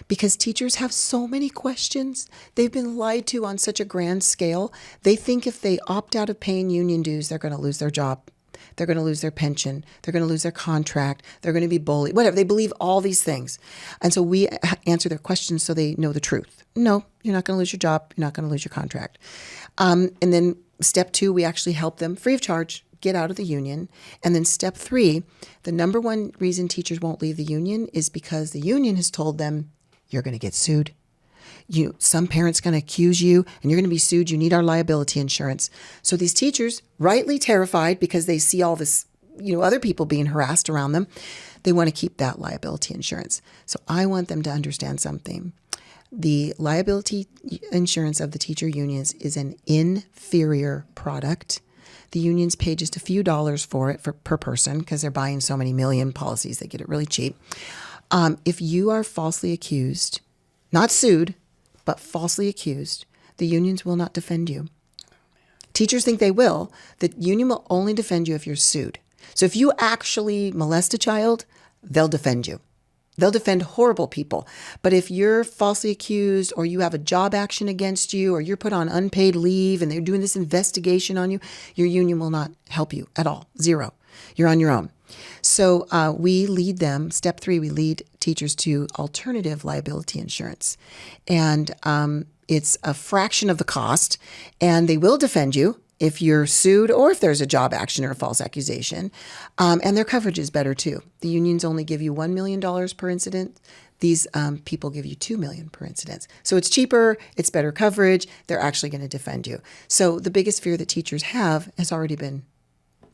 Because teachers have so many questions. They've been lied to on such a grand scale. They think if they opt out of paying union dues, they're going to lose their job. They're going to lose their pension. They're going to lose their contract. They're going to be bullied, whatever. They believe all these things. And so we answer their questions so they know the truth. No, you're not going to lose your job. You're not going to lose your contract. And then step 2, we actually help them free of charge get out of the union. And then step 3, the number one reason teachers won't leave the union is because the union has told them, you're going to get sued. Some parent's going to accuse you and you're going to be sued. You need our liability insurance. So these teachers, rightly terrified because they see all this, other people being harassed around them, they want to keep that liability insurance. So I want them to understand something. The liability insurance of the teacher unions is an inferior product. The unions pay just a few dollars for it per person because they're buying so many million policies. They get it really cheap. If you are falsely accused, not sued, but falsely accused, the unions will not defend you. Teachers think they will. The union will only defend you if you're sued. So if you actually molest a child, they'll defend you. They'll defend horrible people. But if you're falsely accused or you have a job action against you or you're put on unpaid leave and they're doing this investigation on you, your union will not help you at all. 0. You're on your own. So we lead them, step 3, we lead teachers to alternative liability insurance. And it's a fraction of the cost, and they will defend you if you're sued or if there's a job action or a false accusation. And their coverage is better too. The unions only give you $1 million per incident. These people give you $2 million per incident. So it's cheaper, it's better coverage, they're actually going to defend you. So the biggest fear that teachers have has already been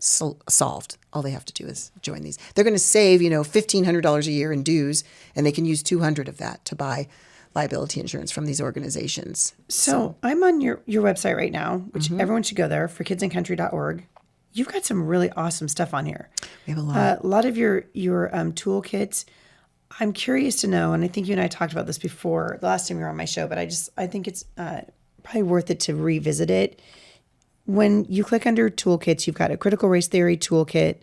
solved. All they have to do is join these. They're going to save, $1,500 a year in dues, and they can use $200 of that to buy liability insurance from these organizations. So I'm on your website right now, which everyone should go there, for kidsandcountry.org. You've got some really awesome stuff on here. We have a lot. A lot of your toolkits. I'm curious to know, and I think you and I talked about this before the last time you were on my show, but I think it's probably worth it to revisit it. When you click under toolkits, you've got a critical race theory toolkit,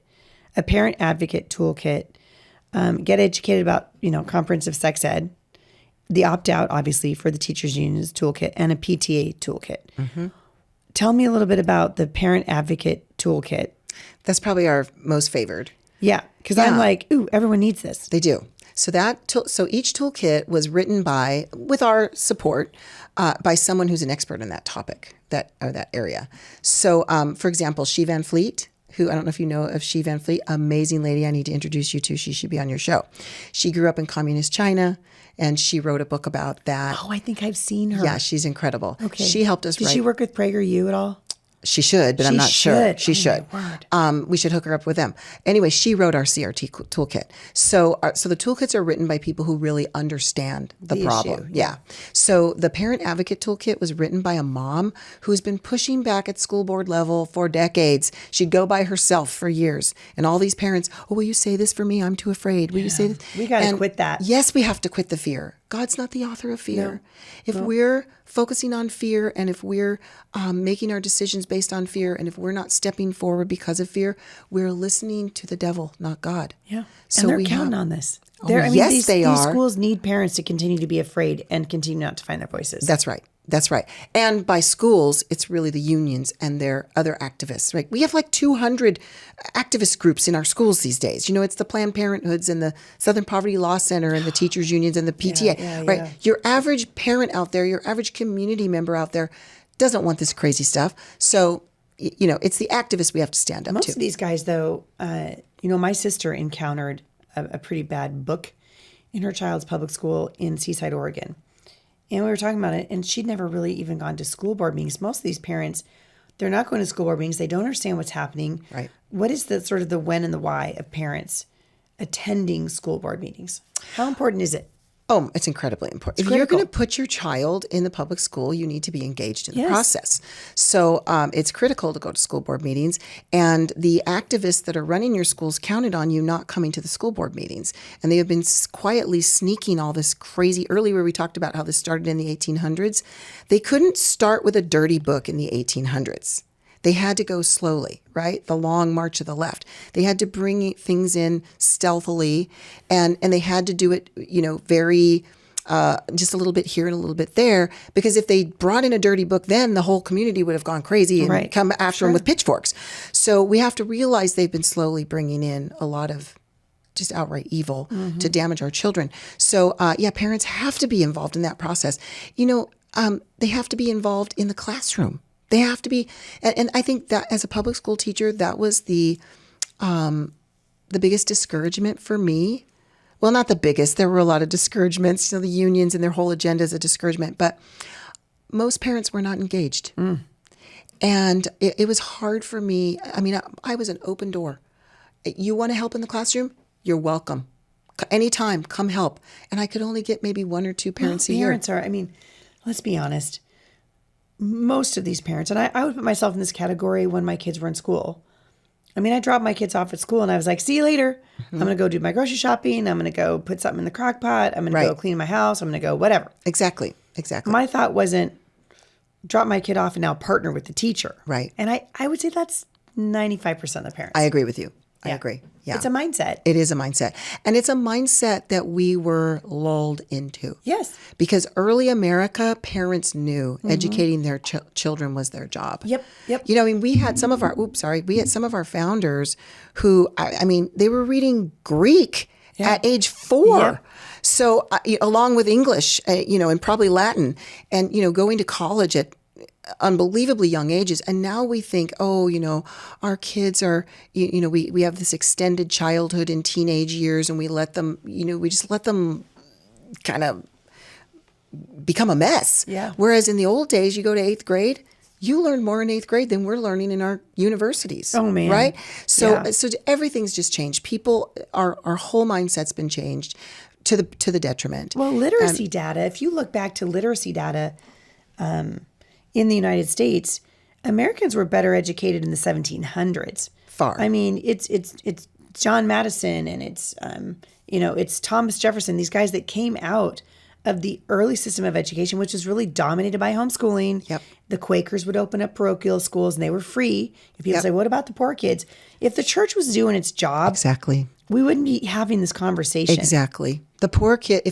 a parent advocate toolkit, get educated about, comprehensive sex ed, the opt-out, obviously, for the teachers' unions toolkit, and a PTA toolkit. Tell me a little bit about the parent advocate toolkit. That's probably our most favored. Yeah, because I'm like, ooh, everyone needs this. They do. So so each toolkit was written with our support, by someone who's an expert in that topic, that area. So, for example, She Van Fleet, who, I don't know if you know of She Van Fleet, amazing lady I need to introduce you to. She should be on your show. She grew up in communist China, and she wrote a book about that. Oh, I think I've seen her. Yeah, she's incredible. Okay. She helped us Did write. she work with PragerU at all? She should, but I'm not sure. She Oh, should. my word. We should hook her up with them. Anyway, she wrote our CRT toolkit. So the toolkits are written by people who really understand the problem. issue. Yeah. So the Parent Advocate Toolkit was written by a mom who's been pushing back at school board level for decades. She'd go by herself for years. And all these parents, oh, will you say this for me? I'm too afraid. Will you say this? We got to quit that. Yes, we have to quit the fear. God's not the author of fear. If we're focusing on fear, and if we're making our decisions based on fear, and if we're not stepping forward because of fear, we're listening to the devil, not God. Yeah. So and they're counting on this. Yes, these are. schools need parents to continue to be afraid and continue not to find their voices. That's right. That's right. And by schools, it's really the unions and their other activists, right? We have like 200 activist groups in our schools these days. You know, it's the Planned Parenthoods and the Southern Poverty Law Center and the teachers unions and the PTA, right? Your average parent out there, your average community member out there doesn't want this crazy stuff. So, you know, it's the activists we have to stand up to. Most of these guys, though, my sister encountered a pretty bad book in her child's public school in Seaside, Oregon. And we were talking about it, and she'd never really even gone to school board meetings. Most of these parents, they're not going to school board meetings. They don't understand what's happening. Right. What is the sort of the when and the why of parents attending school board meetings? How important is it? Oh, it's incredibly important. If you're going to put your child in the public school, you need to be engaged in the process. So it's critical to go to school board meetings. And the activists that are running your schools counted on you not coming to the school board meetings. And they have been quietly sneaking all this crazy. Earlier we talked about how this started in the 1800s. They couldn't start with a dirty book in the 1800s. They had to go slowly, right? The long march of the left. They had to bring things in stealthily, and they had to do it, very just a little bit here and a little bit there. Because if they brought in a dirty book, then the whole community would have gone crazy and come after them with pitchforks. So we have to realize they've been slowly bringing in a lot of just outright evil to damage our children. So parents have to be involved in that process. They have to be involved in the classroom. They have to be, and I think that as a public school teacher, that was the biggest discouragement for me. Well, not the biggest. There were a lot of discouragements. The unions and their whole agenda is a discouragement. But most parents were not engaged, and it was hard for me. I mean, I was an open door. You want to help in the classroom? You're welcome. Anytime, come help. And I could only get maybe one or two parents a year. Parents are. I mean, let's be honest. Most of these parents, and I would put myself in this category when my kids were in school. I mean, I dropped my kids off at school and I was like, see you later. I'm going to go do my grocery shopping. I'm going to go put something in the crock pot. I'm going to go clean my house. I'm going to go whatever. Exactly. My thought wasn't drop my kid off and now partner with the teacher. Right. And I would say that's 95% of the parents. I agree with you. I agree. Yeah. It's a mindset. It is a mindset. And it's a mindset that we were lulled into. Yes. Because early America, parents knew educating their children was their job. Yep. We had some of our founders who, they were reading Greek at age 4. Yep. So along with English, and probably Latin, and, going to college at unbelievably young ages. And now we think, our kids are, we have this extended childhood and teenage years, and we let them, we just let them kind of become a mess. Yeah. Whereas in the old days, you go to 8th grade, you learn more in 8th grade than we're learning in our universities. Oh, man. Right? So everything's just changed. People, our whole mindset's been changed to the detriment. Well, literacy data, if you look back to literacy data, in the United States, Americans were better educated in the 1700s. Far. I mean, it's John Madison and it's Thomas Jefferson, these guys that came out of the early system of education, which was really dominated by homeschooling. Yep. The Quakers would open up parochial schools and they were free. If people say, what about the poor kids? If the church was doing its job, exactly, we wouldn't be having this conversation. Exactly. If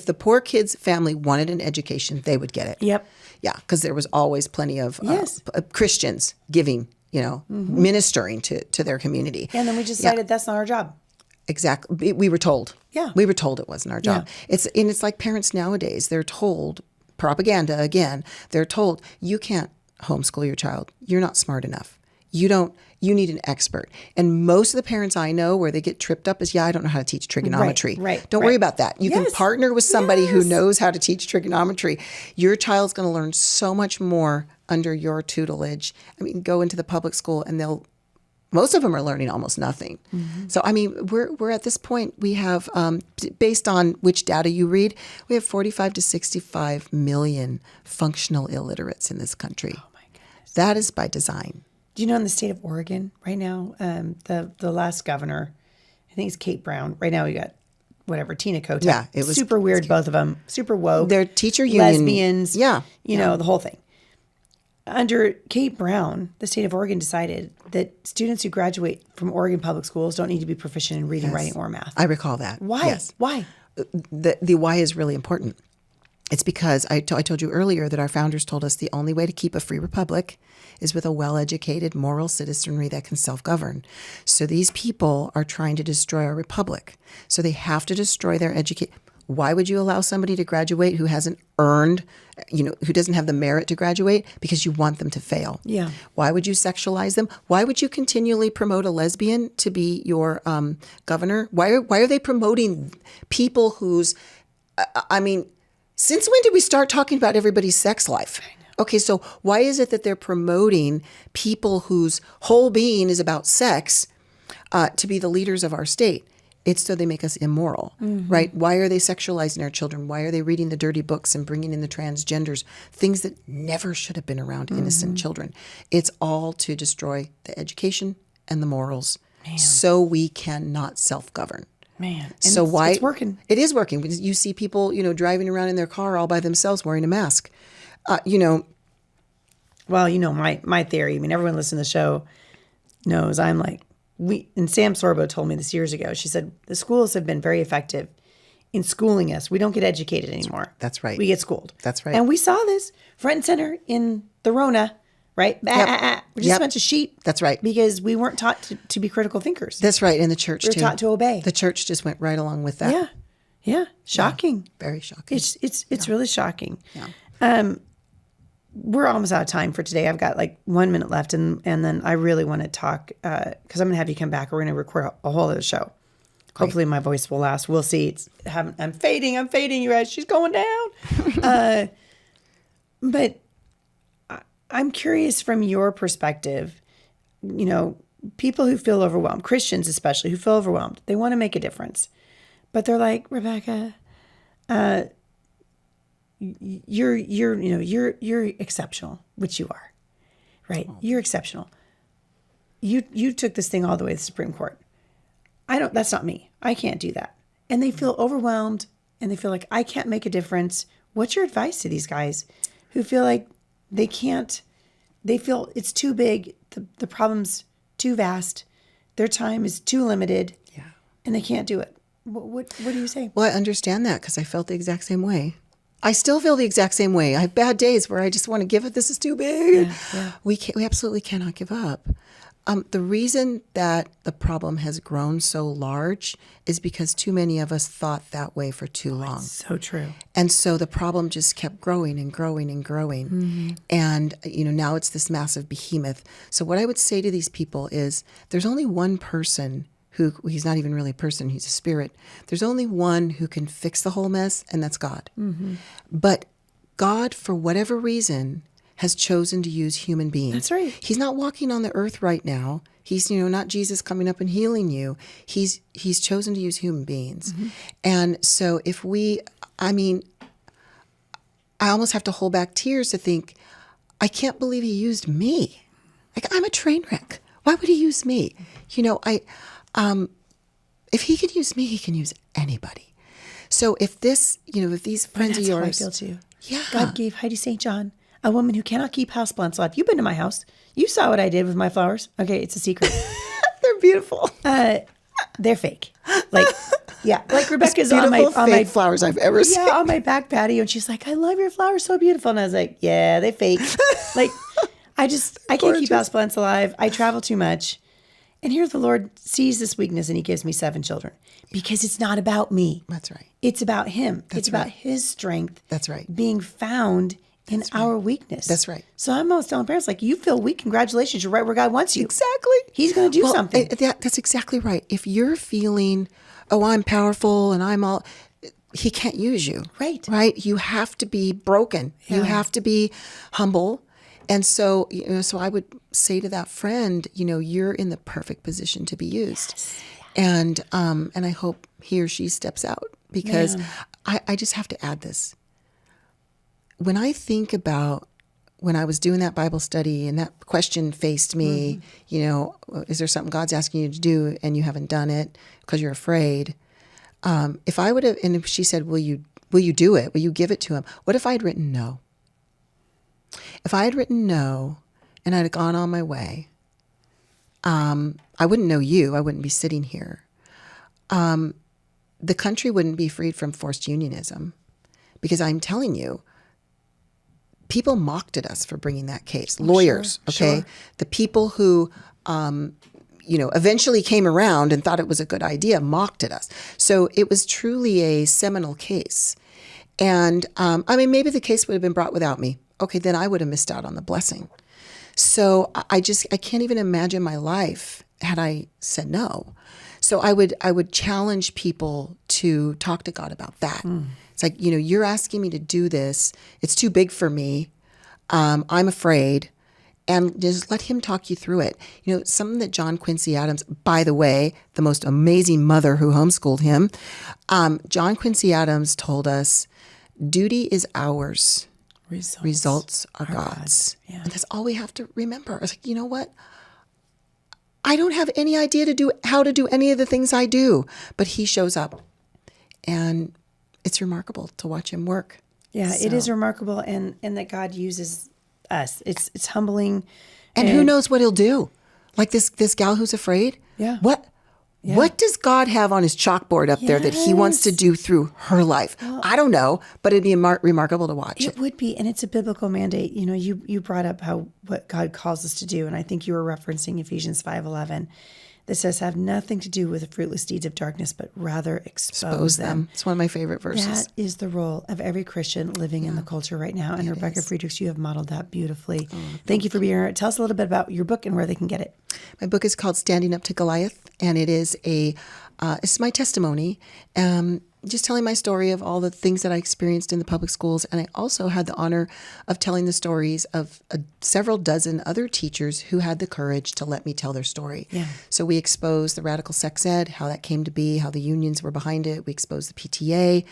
the poor kid's family wanted an education, they would get it. Yep. Yeah, because there was always plenty of Christians giving ministering to their community. And then we just decided that's not our job. Exactly. We were told. Yeah. We were told it wasn't our job. Yeah. It's like parents nowadays. They're told, propaganda again, they're told, you can't homeschool your child. You're not smart enough. You need an expert. And most of the parents I know where they get tripped up is, I don't know how to teach trigonometry. Right. Don't worry about that. You can partner with somebody who knows how to teach trigonometry. Your child's going to learn so much more under your tutelage. I mean, go into the public school and most of them are learning almost nothing. Mm-hmm. So, I mean, we're at this point, we have, based on which data you read, we have 45 to 65 million functional illiterates in this country. Oh, my goodness. That is by design. Do you know in the state of Oregon right now, the last governor, I think it's Kate Brown. Right now we got Tina Kotek. Yeah, it was super weird, both of them. Super woke. Their teacher union. Lesbians. You know, the whole thing. Under Kate Brown, the state of Oregon decided that students who graduate from Oregon public schools don't need to be proficient in reading, writing, or math. I recall that. Why? Yes. Why? The why is really important. It's because I told you earlier that our founders told us the only way to keep a free republic is with a well-educated, moral citizenry that can self-govern. So these people are trying to destroy our republic. So they have to destroy their education. Why would you allow somebody to graduate who hasn't earned, who doesn't have the merit to graduate? Because you want them to fail. Yeah. Why would you sexualize them? Why would you continually promote a lesbian to be your governor? Why are they promoting people whose, since when did we start talking about everybody's sex life? Okay, so why is it that they're promoting people whose whole being is about sex to be the leaders of our state? It's so they make us immoral, right? Why are they sexualizing our children? Why are they reading the dirty books and bringing in the transgenders? Things that never should have been around innocent children. It's all to destroy the education and the morals so we cannot self-govern. Man, and so it's working. It is working. Because you see people, driving around in their car all by themselves wearing a mask. Well, my theory. I mean, everyone listening to the show knows I'm like, and Sam Sorbo told me this years ago. She said, the schools have been very effective in schooling us. We don't get educated anymore. That's right. We get schooled. That's right. And we saw this front and center in the Rona, right? Yep. We're just a bunch of sheep. That's right. Because we weren't taught to be critical thinkers. That's right. In the church, too. We were taught to obey. The church just went right along with that. Yeah. Shocking. Yeah. Very shocking. It's really shocking. Yeah. We're almost out of time for today. I've got like 1 minute left, and then I really want to talk because I'm going to have you come back. We're going to record a whole other show. Great. Hopefully my voice will last. We'll see. I'm fading, you guys. She's going down. But I'm curious from your perspective, people who feel overwhelmed, Christians especially, who feel overwhelmed, they want to make a difference. But they're like, Rebecca, you're exceptional, which you are, right? Oh. You're exceptional. You took this thing all the way to the Supreme Court. That's not me. I can't do that. And they feel overwhelmed and they feel like I can't make a difference. What's your advice to these guys who feel like they feel it's too big. The problem's too vast. Their time is too limited. Yeah. And they can't do it. What do you say? Well, I understand that because I felt the exact same way. I still feel the exact same way. I have bad days where I just want to give it. This is too big. Yeah. We absolutely cannot give up. The reason that the problem has grown so large is because too many of us thought that way for too long. So true. And so the problem just kept growing and growing and growing. Mm-hmm. And, now it's this massive behemoth. So what I would say to these people is there's only one person he's not even really a person, he's a spirit. There's only one who can fix the whole mess, and that's God. Mm-hmm. But God, for whatever reason, has chosen to use human beings. That's right. He's not walking on the earth right now. He's, not Jesus coming up and healing you. He's chosen to use human beings. Mm-hmm. And so I almost have to hold back tears to think, I can't believe he used me. Like, I'm a train wreck. Why would he use me? If he could use me, he can use anybody. So if these friends of yours, that's how I feel too. Yeah, God gave Heidi St. John, a woman who cannot keep houseplants alive. You've been to my house. You saw what I did with my flowers. Okay, it's a secret. They're beautiful. They're fake. Like Rebecca's on my flowers I've ever seen. Yeah, on my back patio, and she's like, "I love your flowers, so beautiful." And I was like, "Yeah, they fake." Like, I can't keep houseplants alive. I travel too much. And here the Lord sees this weakness and he gives me 7 children because it's not about me. That's right. It's about him. That's it's right. about his strength. That's right. Being found in our weakness. That's right. So I'm always telling parents, like, you feel weak. Congratulations. You're right where God wants you. Exactly. He's going to do something. That's exactly right. If you're feeling, oh, I'm powerful and I'm all, he can't use you. Right. Right. You have to be broken. Yeah. You have to be humble. And so, so I would say to that friend, you're in the perfect position to be used. Yes. And I hope he or she steps out because I just have to add this. When I think about when I was doing that Bible study and that question faced me, is there something God's asking you to do and you haven't done it because you're afraid? If I would have, and if she said, will you do it? Will you give it to him? What if I had written no? If I had written no and I'd gone on my way, I wouldn't know you. I wouldn't be sitting here. The country wouldn't be freed from forced unionism because I'm telling you, people mocked at us for bringing that case. Lawyers, okay? Sure. The people who, eventually came around and thought it was a good idea, mocked at us. So it was truly a seminal case. And maybe the case would have been brought without me. Okay, then I would have missed out on the blessing. So I can't even imagine my life had I said no. So I would challenge people to talk to God about that. It's like, you're asking me to do this. It's too big for me. I'm afraid. And just let him talk you through it. Something that John Quincy Adams, by the way, the most amazing mother who homeschooled him, John Quincy Adams told us, duty is ours. Results are God's. Yeah. And that's all we have to remember. I was like, you know what? I don't have any idea how to do any of the things I do, but he shows up. And it's remarkable to watch him work. Yeah, so. It is remarkable and that God uses us. It's humbling. And who knows what he'll do? Like this gal who's afraid? Yeah. What does God have on his chalkboard up there that he wants to do through her life? Well, I don't know, but it'd be remarkable to watch. It would be, and it's a biblical mandate. You brought up what God calls us to do, and I think you were referencing Ephesians 5:11 that says, have nothing to do with the fruitless deeds of darkness, but rather expose them. It's one of my favorite verses. That is the role of every Christian living in the culture right now. And Rebecca Friedrichs, you have modeled that beautifully. Thank you for being here. Tell us a little bit about your book and where they can get it. My book is called Standing Up to Goliath, and it is it's my testimony. Just telling my story of all the things that I experienced in the public schools. And I also had the honor of telling the stories of several dozen other teachers who had the courage to let me tell their story. Yeah. So we exposed the radical sex ed, how that came to be, how the unions were behind it. We exposed the PTA.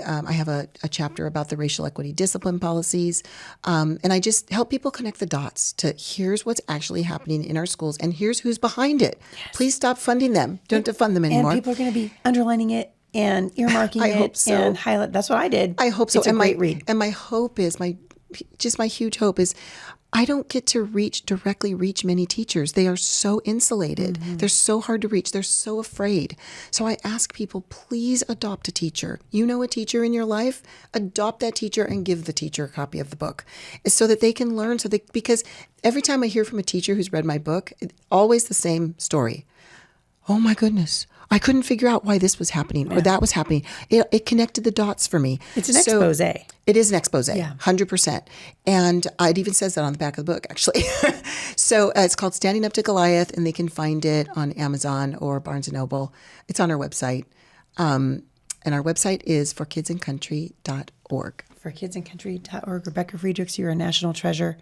I have a chapter about the racial equity discipline policies. And I just help people connect the dots to here's what's actually happening in our schools and here's who's behind it. Yes. Please stop funding them. Don't have to fund them anymore. And people are going to be underlining it and earmarking it and highlight. That's what I did. I hope so. It's a great read. And my hope is, my huge hope is, I don't get to directly reach many teachers. They are so insulated. Mm-hmm. They're so hard to reach. They're so afraid. So I ask people, please adopt a teacher. You know a teacher in your life? Adopt that teacher and give the teacher a copy of the book so that they can learn. Because every time I hear from a teacher who's read my book, always the same story. Oh my goodness. I couldn't figure out why this was happening or that was happening. It connected the dots for me. It's an expose. It is an expose, 100%. And it even says that on the back of the book, actually. So it's called Standing Up to Goliath, and they can find it on Amazon or Barnes & Noble. It's on our website. And our website is forkidsandcountry.org. forkidsandcountry.org. Rebecca Friedrichs, you're a national treasure.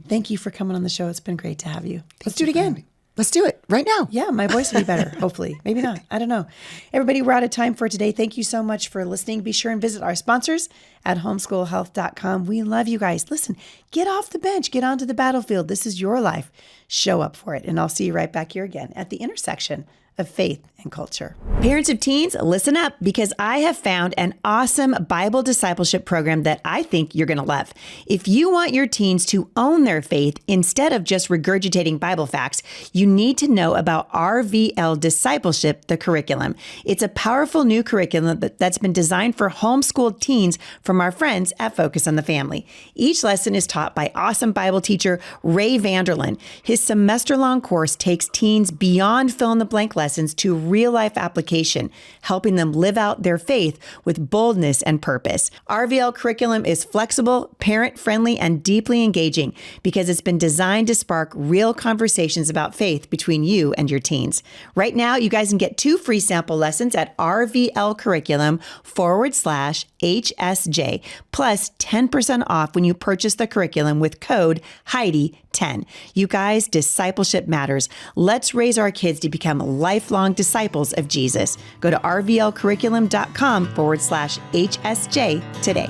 Thank you for coming on the show. It's been great to have you. Let's do it again. Let's do it right now. Yeah, my voice will be better, hopefully. Maybe not. I don't know. Everybody, we're out of time for today. Thank you so much for listening. Be sure and visit our sponsors at homeschoolhealth.com. We love you guys. Listen, get off the bench. Get onto the battlefield. This is your life. show up for it. And I'll see you right back here again at the intersection of faith and culture. Parents of teens, listen up, because I have found an awesome Bible discipleship program that I think you're going to love. If you want your teens to own their faith instead of just regurgitating Bible facts, you need to know about RVL Discipleship, the curriculum. It's a powerful new curriculum that's been designed for homeschooled teens from our friends at Focus on the Family. Each lesson is taught by awesome Bible teacher Ray Vanderlyn. His semester-long course takes teens beyond fill-in-the-blank lessons to real-life application, helping them live out their faith with boldness and purpose. RVL curriculum is flexible, parent-friendly, and deeply engaging because it's been designed to spark real conversations about faith between you and your teens. Right now, you guys can get 2 free sample lessons at rvlcurriculum.com/HSJ, plus 10% off when you purchase the curriculum with code Heidi10. You guys, discipleship matters. Let's raise our kids to become lifelong disciples of Jesus. Go to rvlcurriculum.com/HSJ today.